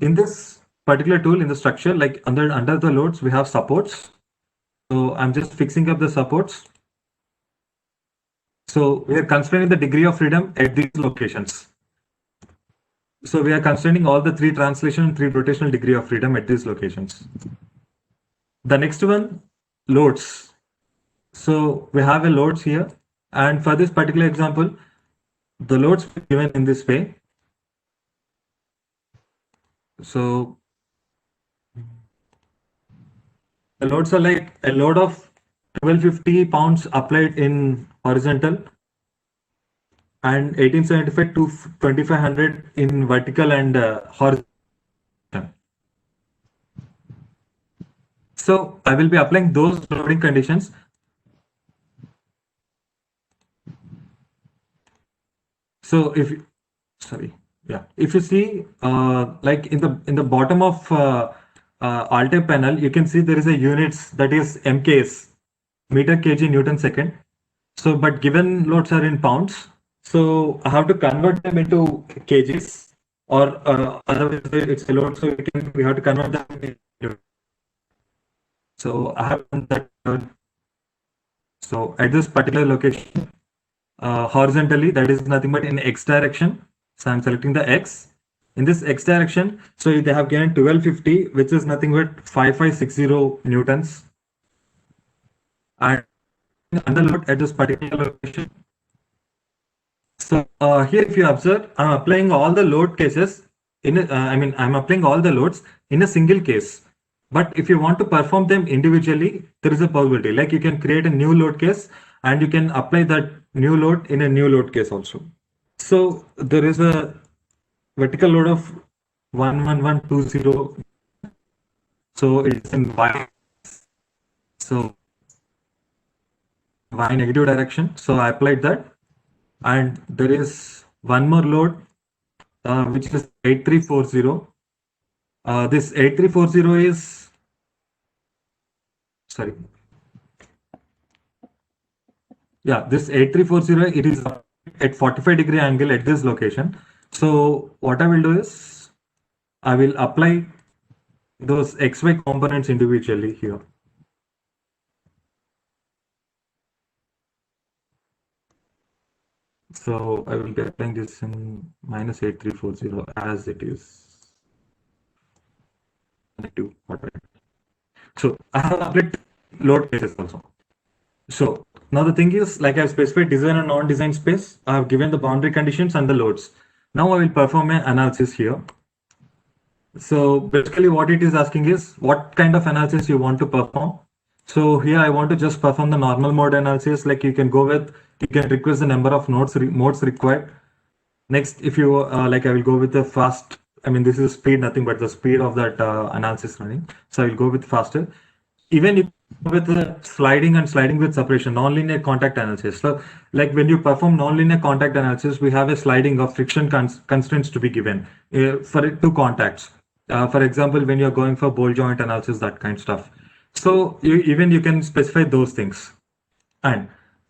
In this particular tool, in the structure, like under the loads, we have supports. So I'm just fixing up the supports. So we are constraining the degree of freedom at these locations. So we are constraining all the 3 translation and 3 rotational degree of freedom at these locations. The next one, loads. So we have a loads here. And for this particular example, the loads given in this way. So the loads are like a load of 1250 pounds applied in horizontal and 1875 to 2500 in vertical and horizontal. So I will be applying those loading conditions. So if you see like in the bottom of Altair panel, you can see there is a units that is MKS, meter kg Newton second. So but given loads are in pounds, so I have to convert them into kgs, or otherwise it's a load, so we have to convert them into. So I have done that. So at this particular location, horizontally, that is nothing but in X direction. So I'm selecting the X. In this X direction, so they have given 1250, which is nothing but 5560 newtons. And under load at this particular location. So here, if you observe, I'm applying all the load cases in. I'm applying all the loads in a single case. But if you want to perform them individually, there is a possibility. Like you can create a new load case and you can apply that new load in a new load case also. So there is a vertical load of 11120. So it's in Y. So Y negative direction. So I applied that. And there is one more load, which is 8340. This 8340 is, sorry. Yeah, this 8340, it is at 45-degree angle at this location. So what I will do is, I will apply those XY components individually here. So I will be applying this in -8340 as it is. So I have applied load cases also. So now the thing is, like I have specified design and non-design space, I have given the boundary conditions and the loads. Now I will perform an analysis here. So basically what it is asking is what kind of analysis you want to perform. So here I want to just perform the normal mode analysis. Like you can go with, you can request the number of modes required. Next, if you like, I will go with the fast. I mean, this is speed, nothing but the speed of that analysis running. So I will go with faster. Even if with the sliding and sliding with separation, nonlinear contact analysis. So, like when you perform nonlinear contact analysis, we have a sliding of friction constraints to be given for two contacts. For example, when you're going for ball joint analysis, that kind of stuff. So you can specify those things. And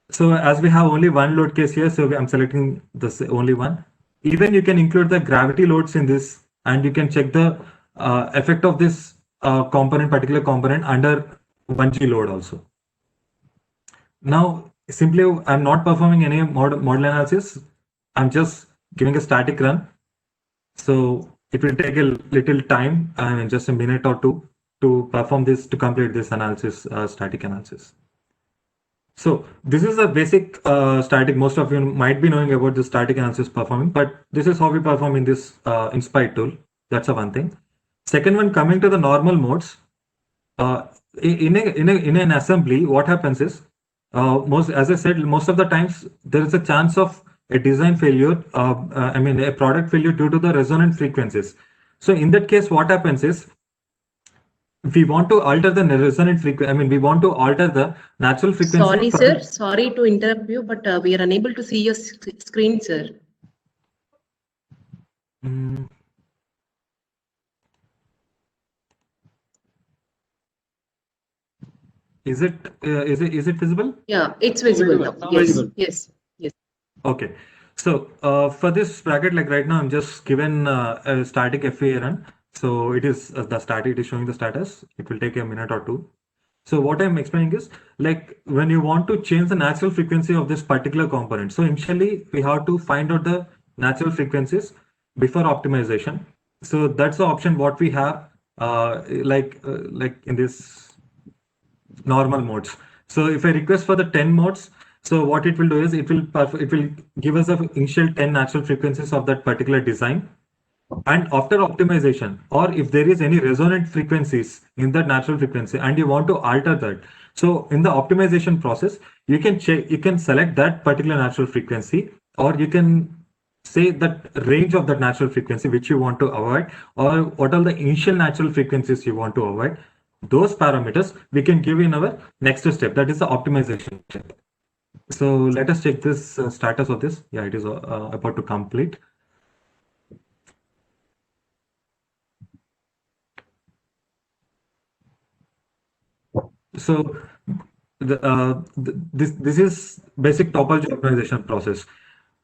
so as we have only one load case here, so I'm selecting this only one. Even you can include the gravity loads in this, and you can check the effect of this particular component under 1G load also. Now, simply I'm not performing any model analysis. I'm just giving a static run. So it will take a little time, I mean just a minute or two to perform this, to complete this analysis, static analysis. So this is a basic static. Most of you might be knowing about the static analysis performing, but this is how we perform in this Inspire tool. That's the one thing. Second one, coming to the normal modes. In an assembly, what happens is, as I said, most of the times there is a chance of a design failure. I mean a product failure due to the resonant frequencies. So in that case, what happens is, we want to alter the resonant frequency. I mean, we want to alter the natural frequency. Sorry, sir. Sorry to interrupt you, but we are unable to see your screen, sir. Is it visible? Yeah, it's visible now. Yes, visible. yes. Okay. So for this bracket, like right now, I'm just given a static FEA run. So it is the static, it is showing the status. It will take a minute or two. So what I'm explaining is, like when you want to change the natural frequency of this particular component. So initially we have to find out the natural frequencies before optimization. So that's the option what we have, like in this normal modes. So if I request for the 10 modes, so what it will do is it will give us the initial 10 natural frequencies of that particular design. And after optimization, or if there is any resonant frequencies in that natural frequency and you want to alter that, so in the optimization process, you can select that particular natural frequency, or you can say that range of that natural frequency which you want to avoid, or what are the initial natural frequencies you want to avoid. Those parameters we can give in our next step, that is the optimization step. So let us check this status of this. Yeah, it is about to complete. So this is basic topology optimization process.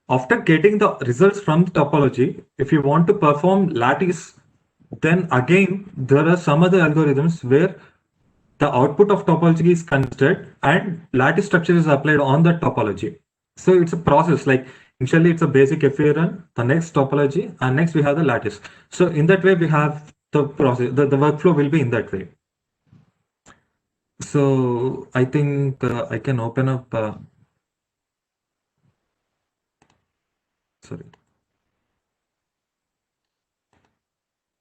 After getting the results from the topology, if you want to perform lattice, then again there are some other algorithms where the output of topology is considered and lattice structure is applied on the topology. So it's a process, like initially it's a basic FEA run, the next topology, and next we have the lattice. So in that way we have the process, the workflow will be in that way. So I think I can open up. Sorry.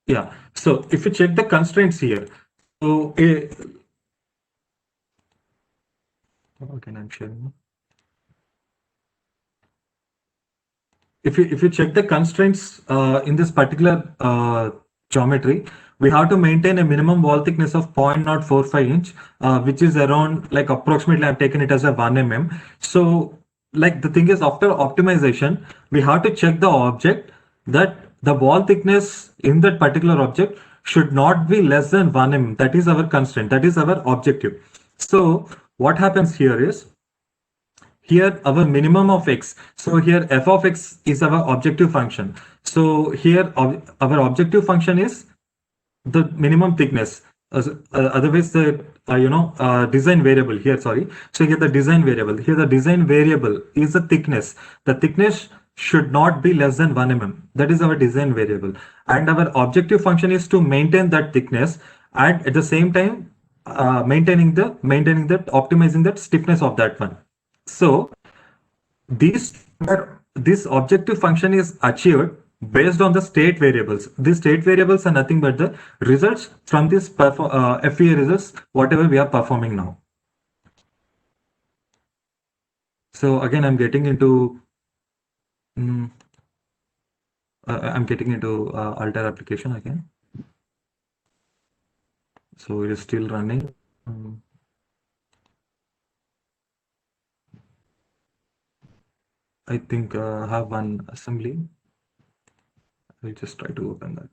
Yeah. So if you check the constraints here, so okay, I'm sharing. If you check the constraints in this particular geometry, we have to maintain a minimum wall thickness of 0.045 inch, which is around, like approximately I've taken it as a 1 mm. So like the thing is, after optimization, we have to check the object that the wall thickness in that particular object should not be less than 1 mm. That is our constraint. That is our objective. So what happens here is, here our minimum of x. So here f of x is our objective function. So here our objective function is the minimum thickness. Otherwise the design variable here, sorry. So here the design variable, is the thickness. The thickness should not be less than 1 mm. That is our design variable. And our objective function is to maintain that thickness, and at the same time optimizing that stiffness of that one. So this objective function is achieved based on the state variables. These state variables are nothing but the results from this FEA results, whatever we are performing now. So again, I'm getting into Altair application again. So it is still running. I think I have one assembly. I'll just try to open that.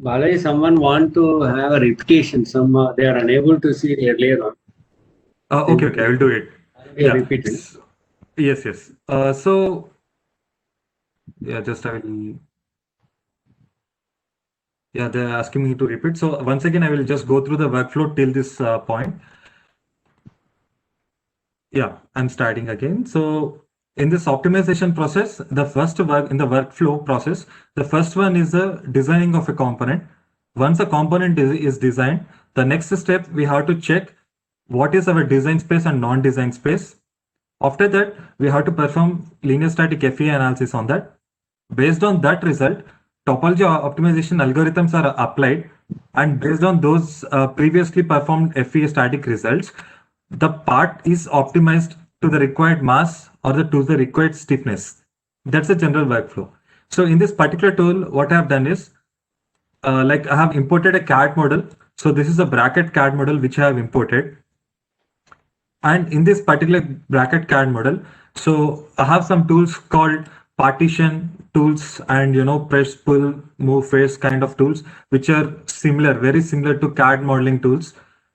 Balaji, someone want to have a repetition. They are unable to see earlier on. Okay, I will do it. Yeah, repeated. Yes. So yeah, just I will. Yeah, they're asking me to repeat. So once again, I will just go through the workflow till this point. Yeah, I'm starting again. So in this optimization process, the first work in the workflow process, the first one is the designing of a component. Once a component is designed, the next step we have to check what is our design space and non-design space. After that, we have to perform linear static FEA analysis on that. Based on that result, topology optimization algorithms are applied, and based on those previously performed FEA static results, the part is optimized to the required mass or to the required stiffness. That's a general workflow. So in this particular tool, what I have done is, like I have imported a CAD model. So this is a bracket CAD model which I have imported. And in this particular bracket CAD model, so I have some tools called partition tools and press, pull, move, face kind of tools, which are similar, very similar to CAD modeling tools.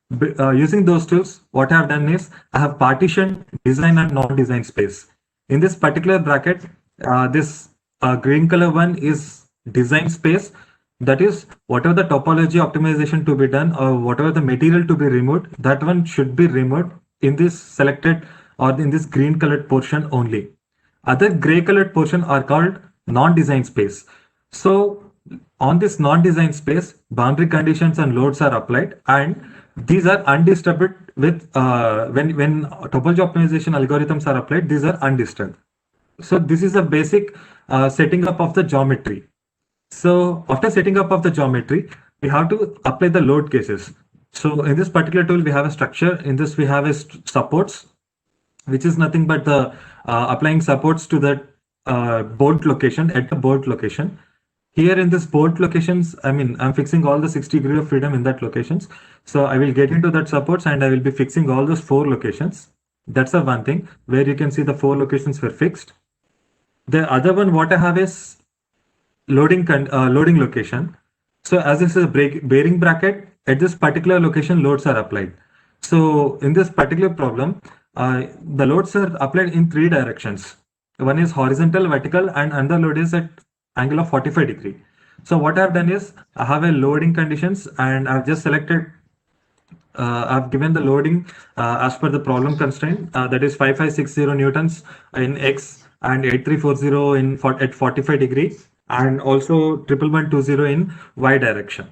Using those tools, what I have done is I have partitioned design and non-design space. In this particular bracket, this green color one is design space. That is, whatever the topology optimization to be done or whatever the material to be removed, that one should be removed in this selected or in this green colored portion only. Other gray colored portion are called non-design space. So on this non-design space, boundary conditions and loads are applied, and these are undisturbed with when topology optimization algorithms are applied, these are undisturbed. So this is a basic setting up of the geometry. So after setting up of the geometry, we have to apply the load cases. So in this particular tool, we have a structure. In this, we have a supports, which is nothing but the applying supports to the bolt location at the bolt location. Here in this bolt locations, I'm fixing all the 6 degrees of freedom in that locations. So I will get into that supports and I will be fixing all those 4 locations. That's the one thing where you can see the 4 locations were fixed. The other one, what I have is loading location. So as this is a bearing bracket, at this particular location, loads are applied. So in this particular problem, the loads are applied in 3 directions. One is horizontal, vertical, and another load is at angle of 45 degree. So what I've done is I have a loading conditions and I've just selected, I've given the loading as per the problem constraint, that is 5560 newtons in X and 8340 at 45 degree, and also 1120 in Y direction.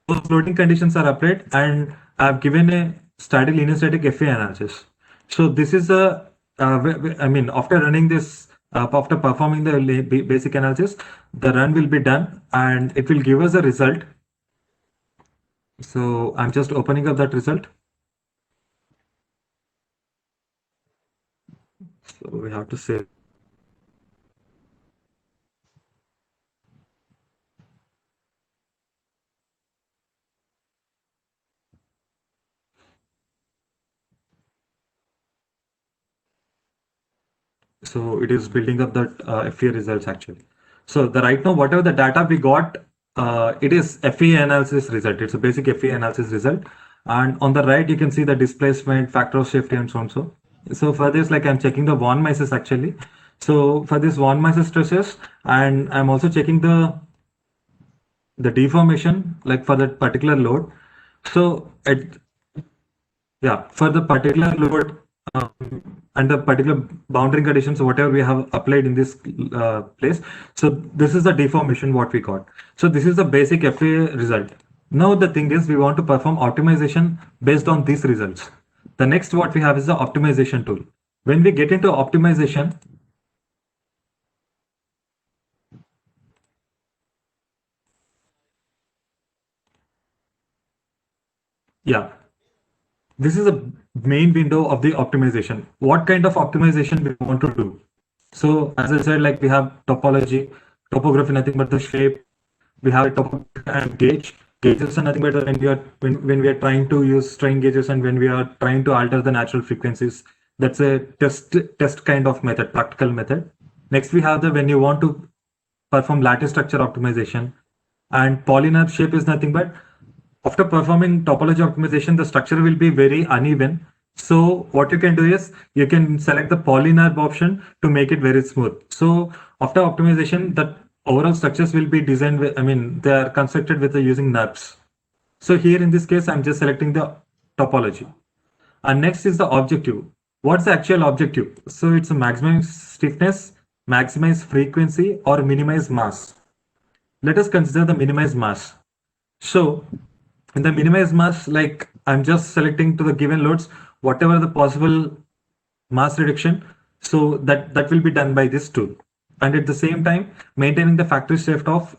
Those loading conditions are applied, and I've given a static linear static FEA analysis. So this is a, after running this, after performing the basic analysis, the run will be done and it will give us a result. So I'm just opening up that result. So we have to save. So it is building up that FEA results actually. So right now, whatever the data we got, it is FEA analysis result. It's a basic FEA analysis result. And on the right, you can see the displacement, factor of safety, and so on. So for this, like I'm checking the von Mises actually. So for this von Mises stresses, and I'm also checking the deformation, like for that particular load. So for the particular load and the particular boundary conditions, whatever we have applied in this place. So this is the deformation what we got. So this is the basic FEA result. Now the thing is we want to perform optimization based on these results. The next what we have is the optimization tool. When we get into optimization, this is a main window of the optimization. What kind of optimization we want to do? So as I said, like we have topology, topography, nothing but the shape. We have a topography and gauge. Gauges are nothing but when we are trying to use strain gauges and when we are trying to alter the natural frequencies. That's a test kind of method, practical method. Next, we have the when you want to perform lattice structure optimization, and polynomial shape is nothing but after performing topology optimization, the structure will be very uneven. So what you can do is you can select the polynorb option to make it very smooth. So after optimization, the overall structures will be designed with, I mean, they are constructed with using NURBS. So here in this case, I'm just selecting the topology. And next is the objective. What's the actual objective? So it's a maximize stiffness, maximize frequency, or minimize mass. Let us consider the minimize mass. So in the minimize mass, like I'm just selecting to the given loads, whatever the possible mass reduction. So that will be done by this tool. And at the same time, maintaining the factor of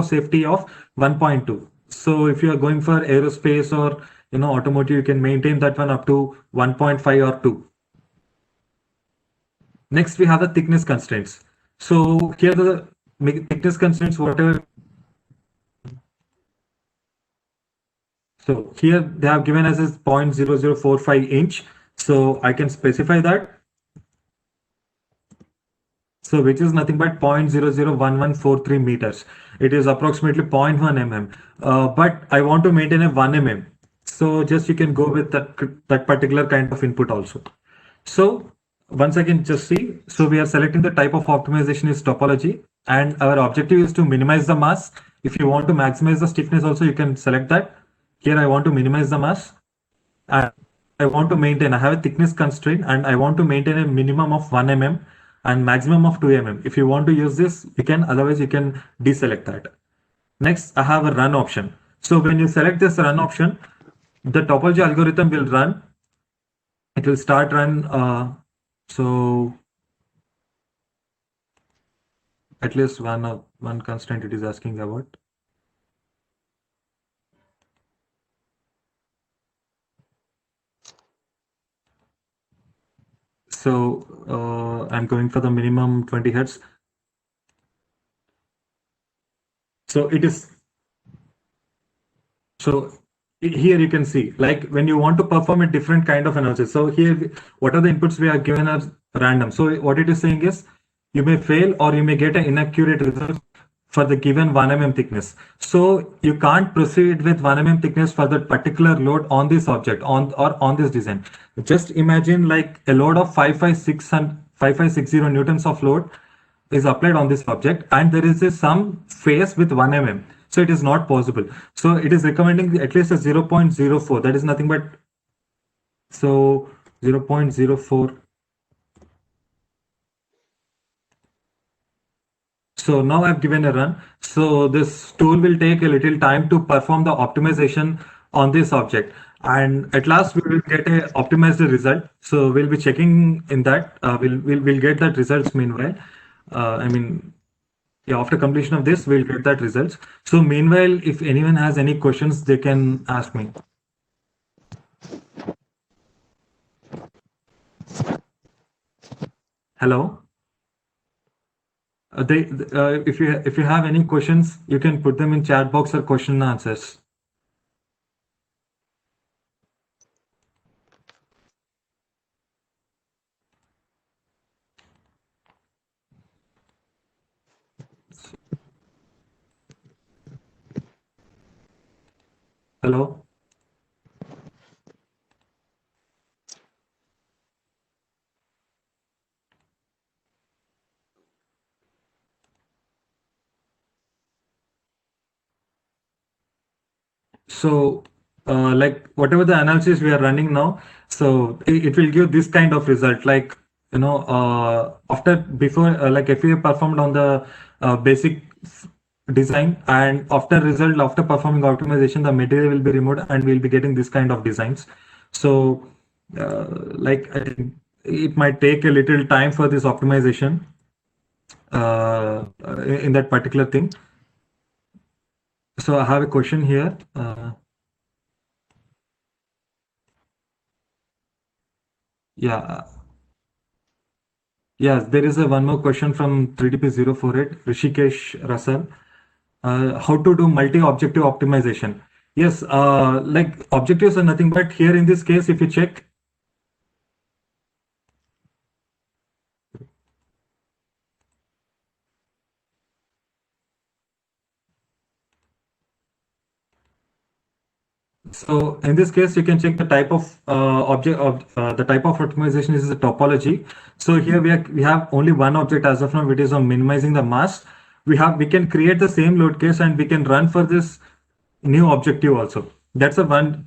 safety of 1.2. So if you are going for aerospace or automotive, you can maintain that one up to 1.5 or 2. Next, we have the thickness constraints. So here the thickness constraints, whatever. So here they have given us is 0.0045 inch. So I can specify that. So which is nothing but 0.001143 meters. It is approximately 0.1 mm. But I want to maintain a 1 mm. So just you can go with that particular kind of input also. So once again, just see. So we are selecting the type of optimization is topology, and our objective is to minimize the mass. If you want to maximize the stiffness also, you can select that. Here I want to minimize the mass, and I want to maintain, I have a thickness constraint, and I want to maintain a minimum of 1 mm and maximum of 2 mm. If you want to use this, you can, otherwise you can deselect that. Next, I have a run option. So when you select this run option, the topology algorithm will run. It will start run. So at least one constraint it is asking about. So I'm going for the minimum 20 hertz. So it is. So here you can see, like when you want to perform a different kind of analysis. So here, what are the inputs we are given as random. So what it is saying is you may fail or you may get an inaccurate result for the given 1 mm thickness. So you can't proceed with 1 mm thickness for that particular load on this object on this design. Just imagine like a load of 5560 newtons of load is applied on this object, and there is some phase with 1 mm. So it is not possible. So it is recommending at least a 0.04. That is nothing but, so 0.04. So now I've given a run. So this tool will take a little time to perform the optimization on this object. And at last we will get a optimized result. So we'll be checking in that. We'll get that results meanwhile. After completion of this, we'll get that results. So meanwhile, if anyone has any questions, they can ask me. Hello. If you have any questions, you can put them in chat box or question and answers. Hello. So like whatever the analysis we are running now, so it will give this kind of result, like like if we have performed on the basic design, and after performing optimization, the material will be removed and we'll be getting this kind of designs. So like it might take a little time for this optimization in that particular thing. So I have a question here. Yes, there is one more question from 3DP048, Rishikesh Russell. How to do multi-objective optimization. Yes, like objectives are nothing but here in this case, if you check, so in this case, you can check the type of the type of optimization is the topology. So here we have only one object as of now, which is on minimizing the mask. We can create the same load case and we can run for this new objective also. That's a one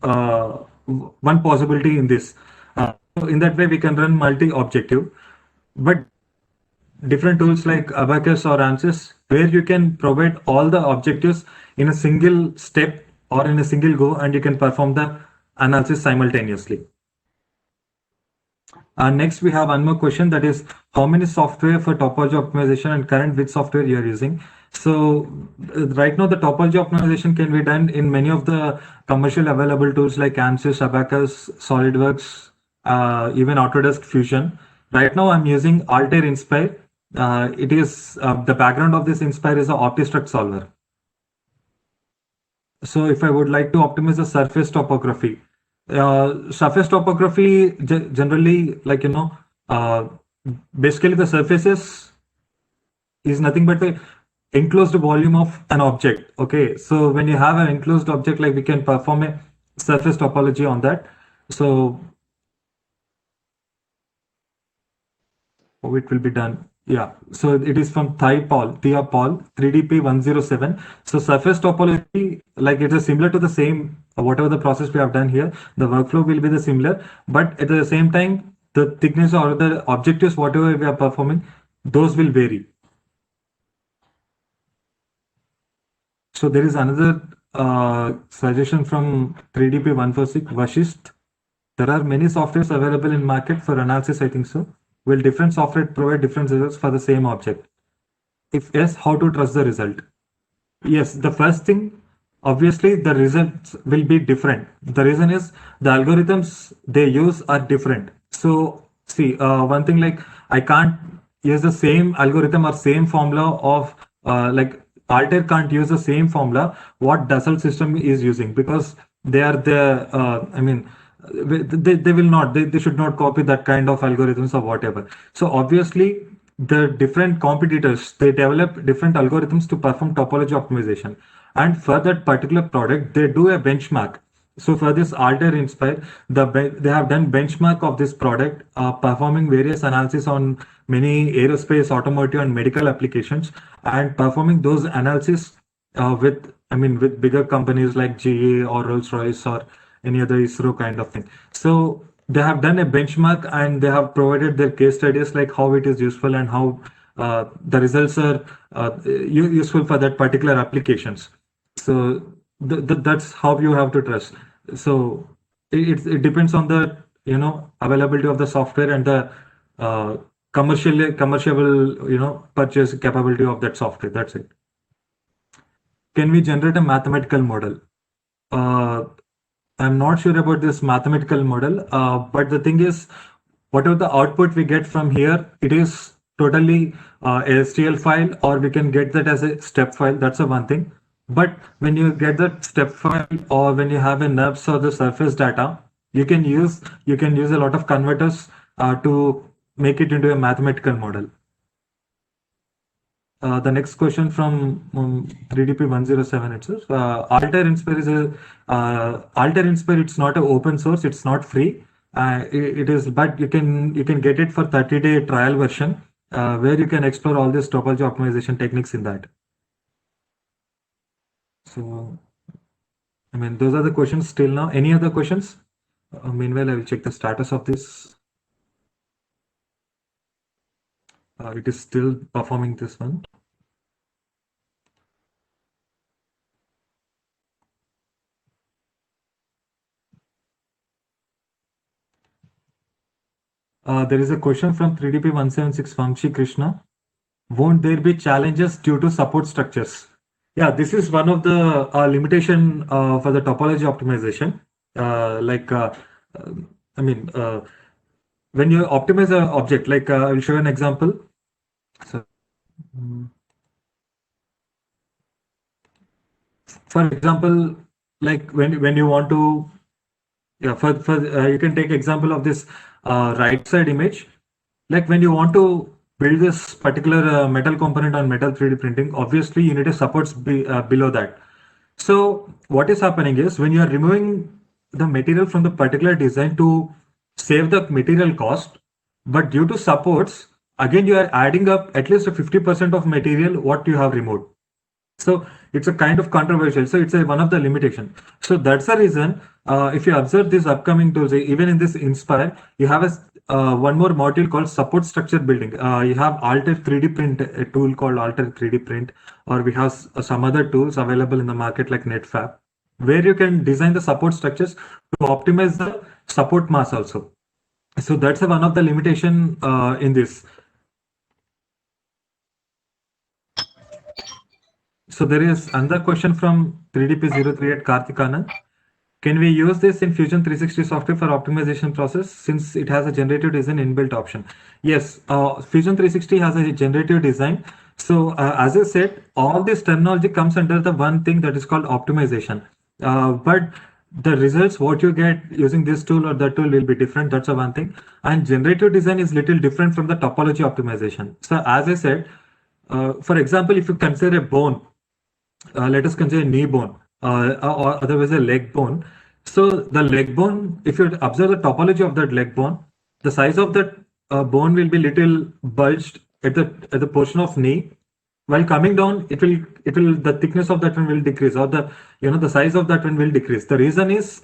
possibility in this. So in that way, we can run multi-objective, but different tools like Abacus or ANSYS, where you can provide all the objectives in a single step or in a single go, and you can perform the analysis simultaneously. Next, we have one more question, that is how many software for topology optimization and current which software you are using. So right now the topology optimization can be done in many of the commercial available tools like ANSYS, Abacus, SolidWorks, even Autodesk Fusion. Right now I'm using Altair Inspire. It is the background of this Inspire is a OptiStruct solver. So if I would like to optimize the surface topography generally, like, basically the surfaces is nothing but the enclosed volume of an object. Okay, so when you have an enclosed object, like we can perform a surface topology on that. So how it will be done? Yeah, so it is from Thia Paul 3DP107. So surface topology, like it is similar to the same, whatever the process we have done here, the workflow will be the similar, but at the same time, the thickness or the objectives, whatever we are performing, those will vary. So there is another suggestion from 3DP146, Vashist. There are many softwares available in market for analysis, I think so. Will different software provide different results for the same object? If yes, how to trust the result? Yes, the first thing, obviously the results will be different. The reason is the algorithms they use are different. So see, one thing, like I can't use the same algorithm or same formula of like Altair can't use the same formula what Dassault system is using, because they are the I mean they will not, they should not copy that kind of algorithms or whatever. So obviously the different competitors, they develop different algorithms to perform topology optimization, and for that particular product they do a benchmark. So for this Altair Inspire, they have done benchmark of this product, performing various analysis on many aerospace, automotive, and medical applications, and performing those analysis with bigger companies like GE or Rolls-Royce or any other ISRO kind of thing. So they have done a benchmark and they have provided their case studies like how it is useful and how the results are useful for that particular applications. So that's how you have to trust. So it depends on the availability of the software and the commercial purchase capability of that software. That's it. Can we generate a mathematical model? I'm not sure about this mathematical model, but the thing is, whatever the output we get from here, it is totally STL file, or we can get that as a step file. That's the one thing. But when you get that step file, or when you have a NURBS or the surface data, you can use a lot of converters to make it into a mathematical model. The next question from 3DP107, it says Altair Inspire is Altair Inspire. It's not an open source. It's not free. It is, but you can get it for 30-day trial version where you can explore all this topology optimization techniques in that. So, I mean, those are the questions till now. Any other questions? Meanwhile, I will check the status of this. It is still performing this one. There is a question from 3DP176 Vamshi Krishna. Won't there be challenges due to support structures? Yeah, this is one of the limitation for the topology optimization. When you optimize an object, like I will show you an example. So, for example, like when you want to, yeah, you can take example of this right side image. Like when you want to build this particular metal component on metal 3D printing, obviously you need a supports below that. So what is happening is when you are removing the material from the particular design to save the material cost, but due to supports, again you are adding up at least a 50% of material what you have removed. So it's a kind of controversial. So it's one of the limitation. So that's the reason. If you observe this upcoming tools, even in this Inspire, you have one more module called support structure building. You have Alter 3D Print, a tool called Alter 3D Print, or we have some other tools available in the market like NetFab, where you can design the support structures to optimize the support mass also. So that's one of the limitation in this. So there is another question from 3DP038 Karthik Anand. Can we use this in Fusion 360 software for optimization process since it has a generative design inbuilt option? Yes, Fusion 360 has a generative design. So as I said, all this terminology comes under the one thing that is called optimization. But the results what you get using this tool or that tool will be different. That's the one thing. And generative design is little different from the topology optimization. So as I said, for example, if you consider a bone, let us consider knee bone or otherwise a leg bone. So the leg bone, if you observe the topology of that leg bone, the size of that bone will be little bulged at the portion of knee. While coming down, the thickness of that one will decrease, or the size of that one will decrease. The reason is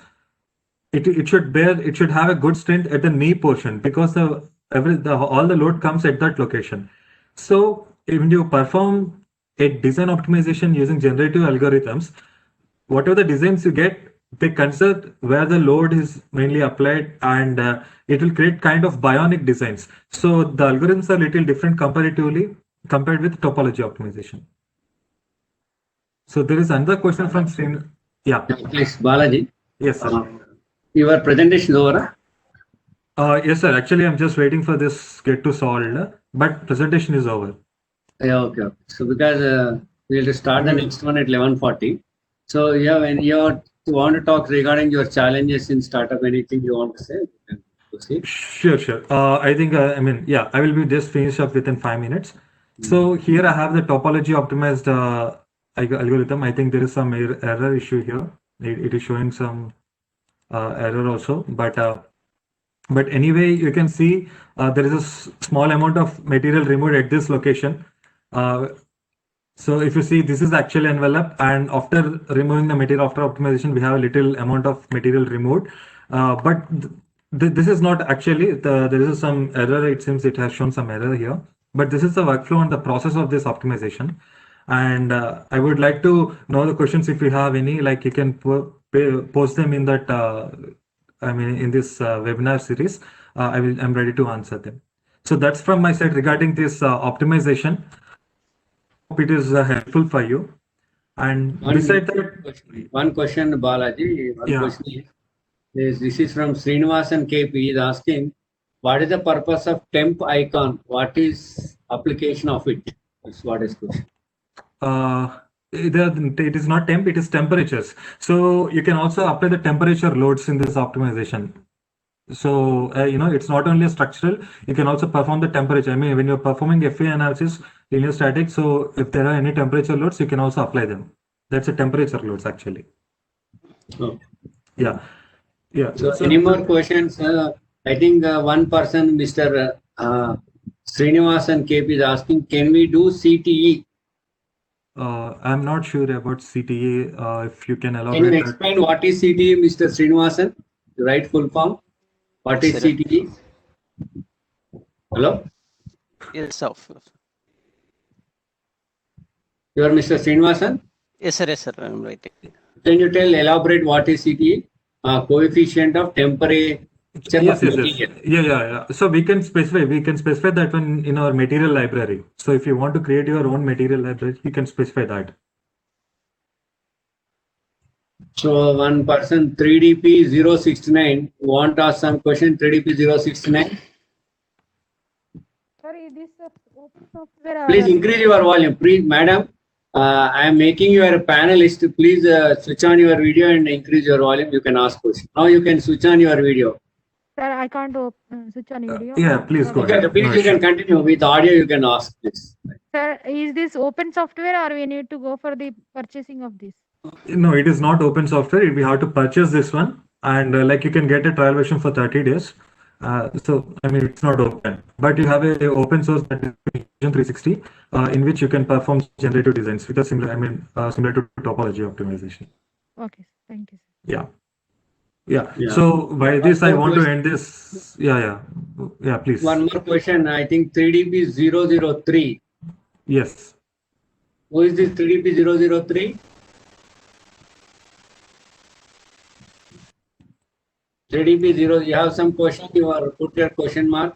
it should have a good strength at the knee portion because all the load comes at that location. So when you perform a design optimization using generative algorithms, whatever the designs you get, they consider where the load is mainly applied, and it will create kind of bionic designs. So the algorithms are little different comparatively compared with topology optimization. So there is another question from Srin. Yeah. Please, Balaji. Yes, sir. Your presentation is over. Yes, sir. Actually, I'm just waiting for this get to solve, but presentation is over. Yeah, okay. So because we'll start the next one at 11:40. So yeah, when you want to talk regarding your challenges in startup, anything you want to say? You can proceed. Sure. I think I will be just finished up within 5 minutes. So here I have the topology optimized algorithm. I think there is some error issue here. It is showing some error also, but anyway, you can see there is a small amount of material removed at this location. So if you see, this is actually envelope, and after removing the material after optimization, we have a little amount of material removed. But this is not actually, there is some error. It seems it has shown some error here, but this is the workflow and the process of this optimization. And I would like to know the questions if you have any, like you can post them in that, in this webinar series. I'm ready to answer them. So that's from my side regarding this optimization. Hope it is helpful for you. And beside that, one question, Balaji. Question is this is from Srinivasan KP. He is asking, what is the purpose of temp icon? What is application of it? That's what is question. It is not temp, it is temperatures. So you can also apply the temperature loads in this optimization. So, it's not only structural, you can also perform the temperature. I mean, when you're performing FA analysis, linear static, so if there are any temperature loads, you can also apply them. That's a temperature loads actually. Oh. Yeah. So any more questions? I think one person, Mr. Srinivasan KP is asking, can we do CTE? I'm not sure about CTE. If you can elaborate. Can you explain what is CTE, Mr. Srinivasan? The right full form? What is CTE? Hello? Yes, sir. You are Mr. Srinivasan? Yes, sir. I'm writing. Can you elaborate what is CTE? Coefficient of temperature. Yes. Yeah. So we can specify that one in our material library. So if you want to create your own material library, you can specify that. So one person 3DP069 want to ask some question. 3DP069. Sorry, this open software. Please increase your volume, please, madam. I am making you a panelist. Please switch on your video and increase your volume. You can ask questions. Now you can switch on your video. Sir, I can't switch on video. Yeah, please go Okay, ahead. please No you can issue. continue with audio. You can ask this. Sir, is this open software or we need to go for the purchasing of this? No, it is not open software. We have to purchase this one, and like you can get a trial version for 30 days. So I mean, it's not open, but you have a open source that is Vision 360, in which you can perform generative designs with a similar, similar to topology optimization. Okay, thank you. Yeah. Yeah. Yeah. So by this, I One more want to question. end this. Yeah, please. One more question. I think 3DP 003. Yes. Who is this 3DP 003? 3DP 0. You have some question? You are put your question mark.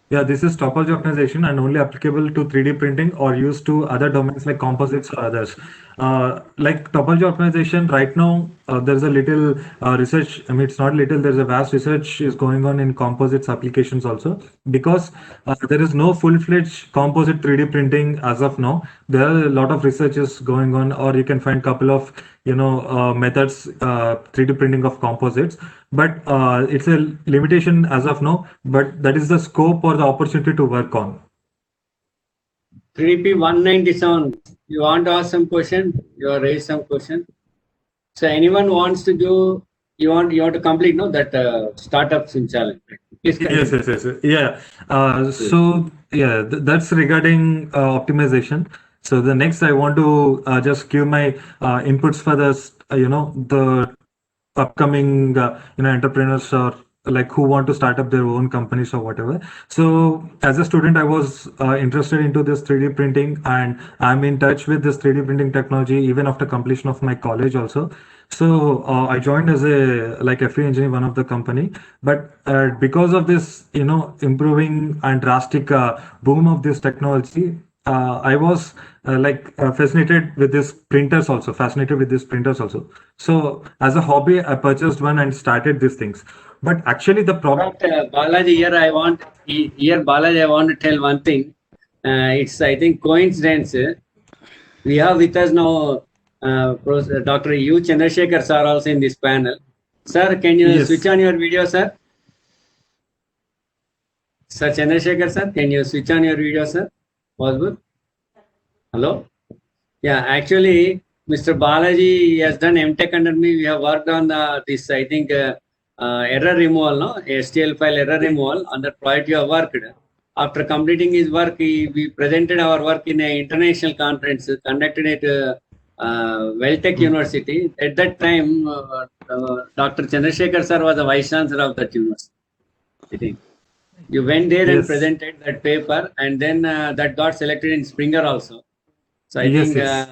Yeah, this is topology optimization and only applicable to 3D printing or used to other domains like composites or others. Like topology optimization, right now, there's a little research. I mean, it's not little, there's a vast research is going on in composites applications also, because there is no full-fledged composite 3D printing as of now. There are a lot of researches going on, or you can find couple of methods 3D printing of composites, but it's a limitation as of now, but that is the scope or the opportunity to work on. 3DP 197. You want to ask some question? You have raised some question. So anyone wants to do, you want to complete, no, that startups in challenge. Please continue. Yes. Yeah. So yeah, that's regarding optimization. So the next I want to just give my inputs for this, the upcoming entrepreneurs or like who want to start up their own companies or whatever. So as a student, I was interested into this 3D printing, and I'm in touch with this 3D printing technology even after completion of my college also. So I joined as a FE engineer, one of the company, but because of this, improving and drastic boom of this technology, I was fascinated with these printers also. So as a hobby, I purchased one and started these things. But actually, the problem. But Balaji, I want to tell one thing. It's, I think, coincidence. We have with us now Dr. U. Chandrasekhar sir also in this panel. Sir, can you Yes. switch on your video, sir? Sir Chandrasekhar sir, can you switch on your video, sir? Possible? Hello? Yeah, actually, Mr. Balaji has done MTech under me. We have worked on this, I think, error removal, no? STL file error removal on that project you have worked. After completing his work, we presented our work in an international conference conducted at Welltech University. At that time, Dr. Chandrasekhar sir was the vice chancellor of that university. I think. You went there and Yes. presented that paper, and then that got selected in Springer also. So I Yes, think yes.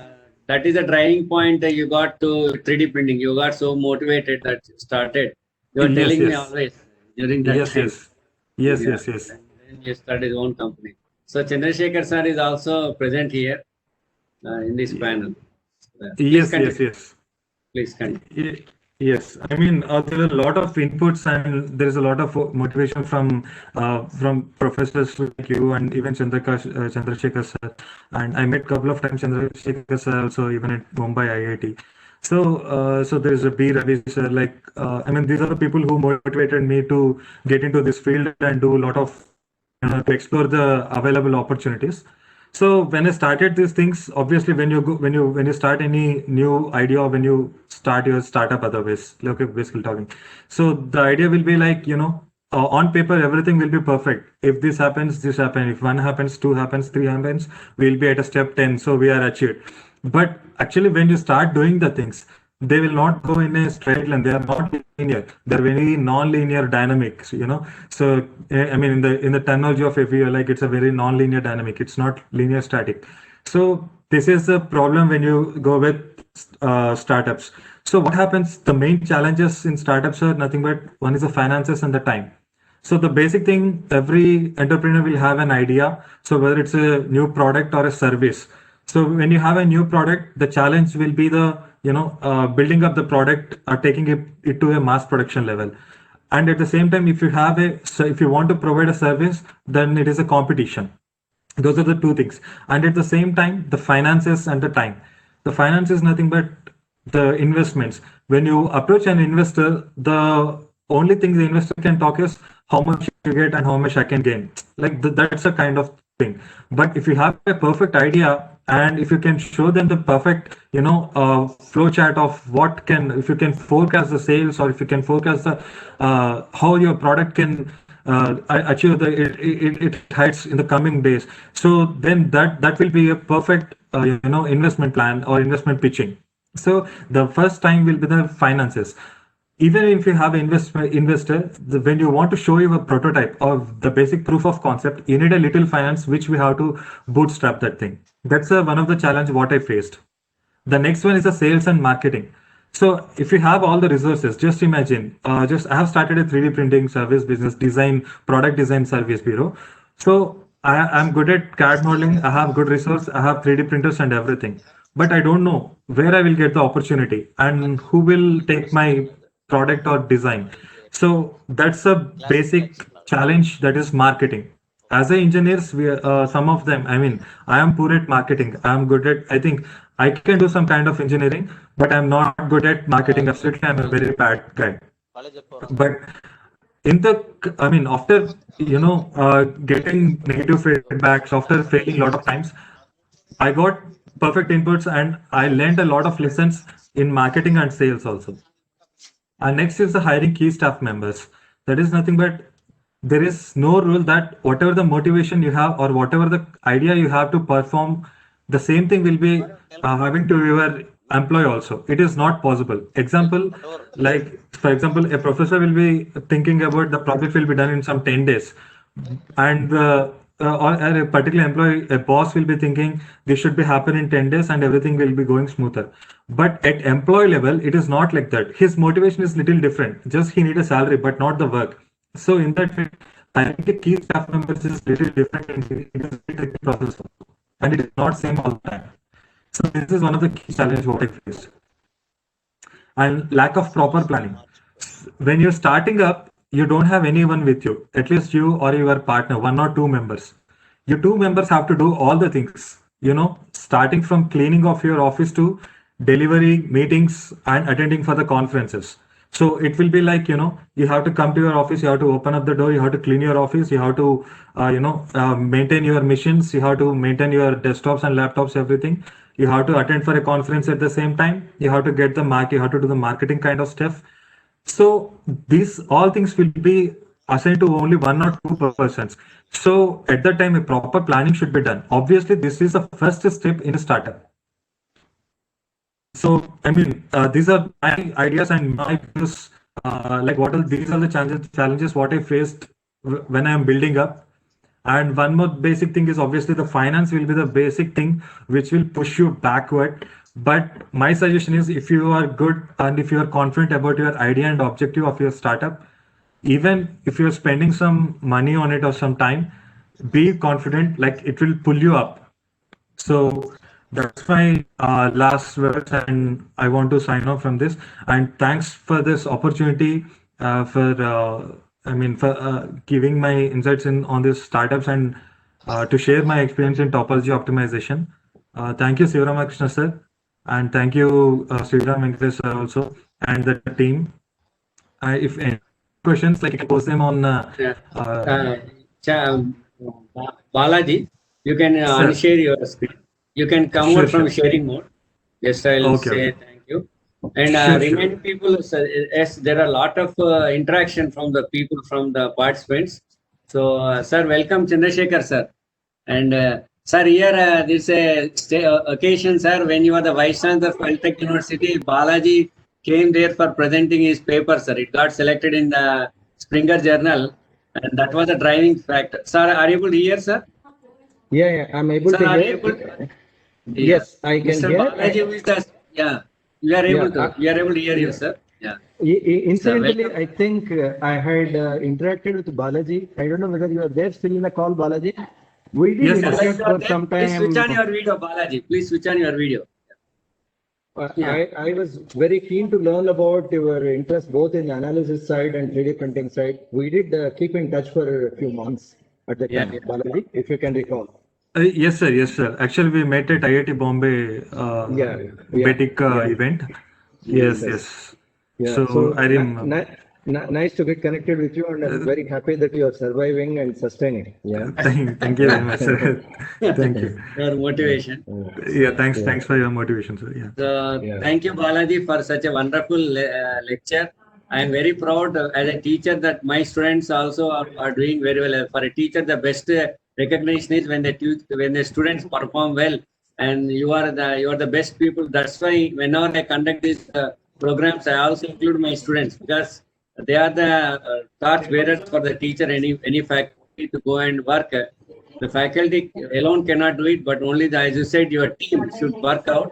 that is the driving point that you got to 3D printing. You got so motivated that you started. You were Yes, telling me yes. always during that time. Yes. Yeah. Yes. And then you started his own company. So Chandrasekhar sir is also present here in this panel. Please continue. Yes. Please continue. Yes, I mean there are a lot of inputs and there is a lot of motivation from professors like you and even Chandrasekhar sir, and I met couple of times Chandrasekhar sir also even at Mumbai IIT. So there is a B Ravi sir, these are the people who motivated me to get into this field and do a lot of to explore the available opportunities. So when I started these things, obviously when you start any new idea or when you start your startup otherwise, okay, basically talking. So the idea will be on paper, everything will be perfect. If this happens, this happens. If one happens, two happens, three happens, we'll be at a step 10. So we are achieved. But actually when you start doing the things, they will not go in a straight line. They are not linear. They're very non-linear dynamics, So I mean, in the terminology of FE, it's a very non-linear dynamic. It's not linear static. So this is the problem when you go with startups. So what happens? The main challenges in startups are nothing but one is the finances and the time. So the basic thing, every entrepreneur will have an idea. So whether it's a new product or a service. So when you have a new product, the challenge will be the building up the product or taking it to a mass production level. And at the same time, if you want to provide a service, then it is a competition. Those are the two things. And at the same time, the finances and the time. The finance is nothing but the investments. When you approach an investor, the only thing the investor can talk is how much you get and how much I can gain. Like that's a kind of thing. But if you have a perfect idea and if you can show them the perfect, flow chart of what can, if you can forecast the sales or if you can forecast the how your product can achieve the it heights in the coming days, so then that will be a perfect investment plan or investment pitching. So the first time will be the finances. Even if you have investor, when you want to show you a prototype of the basic proof of concept, you need a little finance which we have to bootstrap that thing. That's one of the challenge what I faced. The next one is the sales and marketing. So if you have all the resources, just imagine, just I have started a 3D printing service business, product design service bureau. So I'm good at CAD modeling. I have good resource. I have 3D printers and everything, but I don't know where I will get the opportunity and who will take my product or design. So that's a basic challenge, that is marketing. As a engineers, we some of them, I mean, I am poor at marketing. I'm good at, I think I can do some kind of engineering, but I'm not good at marketing. Absolutely, I'm a very bad guy. But in the, I mean, after getting negative feedbacks, after failing a lot of times, I got perfect inputs and I learned a lot of lessons in marketing and sales also. And next is the hiring key staff members. That is nothing but there is no rule that whatever the motivation you have or whatever the idea you have to perform, the same thing will be having to your employee also. It is not possible. Example, like for example, a professor will be thinking about the project will be done in some 10 days, and or a particular employee, a boss will be thinking this should be happen in 10 days and everything will be going smoother. But at employee level, it is not like that. His motivation is little different. Just he need a salary, but not the work. So in that way, I think the key staff members is little different in it is a tricky process, and it is not same all the time. So this is one of the key challenges what I faced. And lack of proper planning. When you're starting up, you don't have anyone with you, at least you or your partner, one or two members. Your two members have to do all the things, starting from cleaning of your office to delivery, meetings, and attending for the conferences. So it will be like, you have to come to your office, you have to open up the door, you have to clean your office, you have to, maintain your machines, you have to maintain your desktops and laptops, everything. You have to attend for a conference at the same time. You have to get the mark, you have to do the marketing kind of stuff. So these all things will be assigned to only one or two persons. So at that time, a proper planning should be done. Obviously, this is the first step in a startup. So, I mean, these are my ideas and my views. These are the challenges what I faced when I am building up. And one more basic thing is obviously the finance will be the basic thing which will push you backward. But my suggestion is if you are good and if you are confident about your idea and objective of your startup, even if you're spending some money on it or some time, be confident, like it will pull you up. So that's my last words, and I want to sign off from this. And thanks for this opportunity for giving my insights on these startups and to share my experience in topology optimization. Thank you, Sivaramakrishna sir, and thank you, Sriram Venkatesh sir also, and the team. If any questions, like you can post them on. Balaji, you can unshare your screen. You can come out from sharing mode. Yes, I'll say thank you. And remind people, yes, there are a lot of interaction from the people, from the participants. So, sir, welcome, Chandrasekhar, sir. And sir, here this occasion, sir, when you are the Vice Chancellor of Caltech University, Balaji came there for presenting his paper, sir. It got selected in the Springer Journal, and that was a driving factor. Sir, are you able to hear, sir? Yeah, I'm able to hear. Yes, I can Mr. hear. Balaji with us. Yeah, we are able to. We are able to hear you, sir. Yeah. Incidentally, I think I had interacted with Balaji. I don't know whether you are there still in the call, Balaji. We did interact for some time. Please switch on your video, Balaji. Please switch on your video. I was very keen to learn about your interest both in the analysis side and 3D printing side. We did keep in touch for a few months at the time, Balaji, if you can recall. Yes, sir. Yes, sir. Actually, we met at IIT Bombay Yeah, Batik event. Yes, Yes. yes. Yeah. So I Nice to get connected with you, and I'm very happy that you are surviving and sustaining. Yeah. thank you very much, sir. Thank you. Your motivation. Yeah, thanks for your motivation, sir. Yeah. So Yeah. thank you, Balaji, for such a wonderful lecture. I am very proud as a teacher that my students also are doing very well. For a teacher, the best recognition is when the students perform well, and you are the best people. That's why whenever I conduct these programs, I also include my students because they are the torch bearers for the teacher, any faculty to go and work. The faculty alone cannot do it, but only as you said, your team should work out.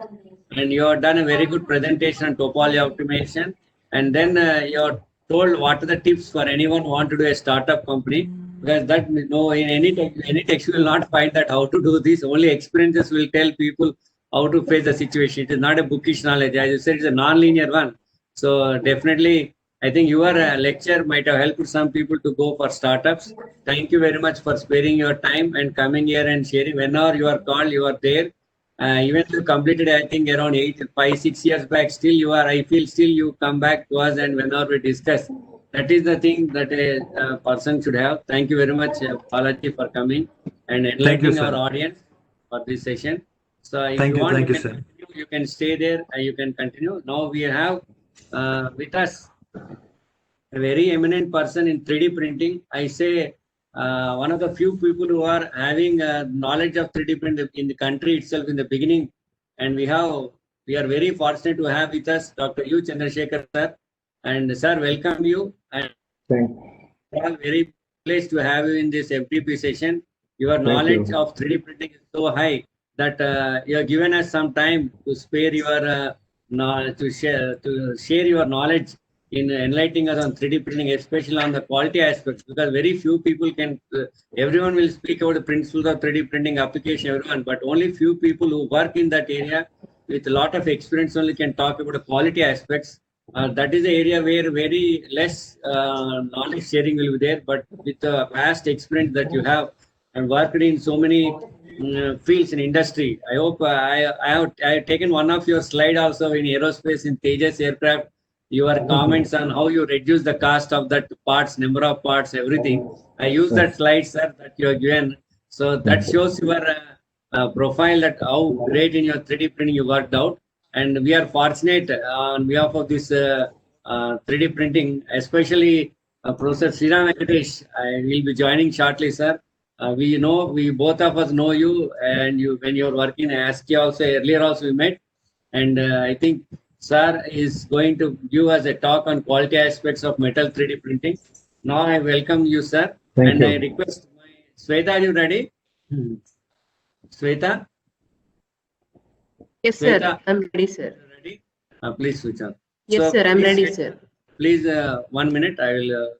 And you have done a very good presentation on topology optimization. And then you have told what are the tips for anyone who want to do a startup company. Because that in any text you will not find that how to do this. Only experiences will tell people how to face the situation. It is not a bookish knowledge. As you said, it's a non-linear one. So definitely, I think your lecture might have helped some people to go for startups. Thank you very much for sparing your time and coming here and sharing. Whenever you are called, you are there. Even you completed, I think, around 6 years back. Still, you are. I feel still you come back to us, and whenever we discuss, that is the thing that a person should have. Thank you very much, Balaji, for coming and enlightening our sir. audience for this session. So, if you want, Thank you, can sir. continue. You can stay there and you can continue. Now we have with us a very eminent person in 3D printing. I say one of the few people who are having knowledge of 3D print in the country itself in the beginning. And we are very fortunate to have with us Dr. U. Chandrasekhar sir. And sir, welcome you. And Thank we are very pleased to have you in this FTP session. Your knowledge you. of 3D printing is so high that you have given us some time to spare your to share your knowledge in enlightening us on 3D printing, especially on the quality aspects, because very few people can, everyone will speak about the principles of 3D printing application, everyone, but only few people who work in that area with a lot of experience only can talk about the quality aspects. That is the area where very less knowledge sharing will be there, but with the vast experience that you have and worked in so many fields in industry. I hope I have taken one of your slide also in aerospace in Tejas aircraft. Your comments on how you reduce the cost of that parts, number of parts, everything. I use that slide, sir, that you have given. So that shows your profile that how great in your 3D printing you worked out. And we are fortunate on behalf of this 3D printing, especially Professor Sriram Venkatesh. I will be joining shortly, sir. We both of us know you, and you when you're working in ASCII also earlier also we met, and I think sir is going to give us a talk on quality aspects of metal 3D printing. Now I welcome you, sir, Thank you. I request my Sweta, are you ready? Sweta, Yes, sir. Sweta, I'm ready, sir. ready? Please switch on. Yes, So, sir. I'm please, ready, Sweta, sir. Please, 1 minute. I will.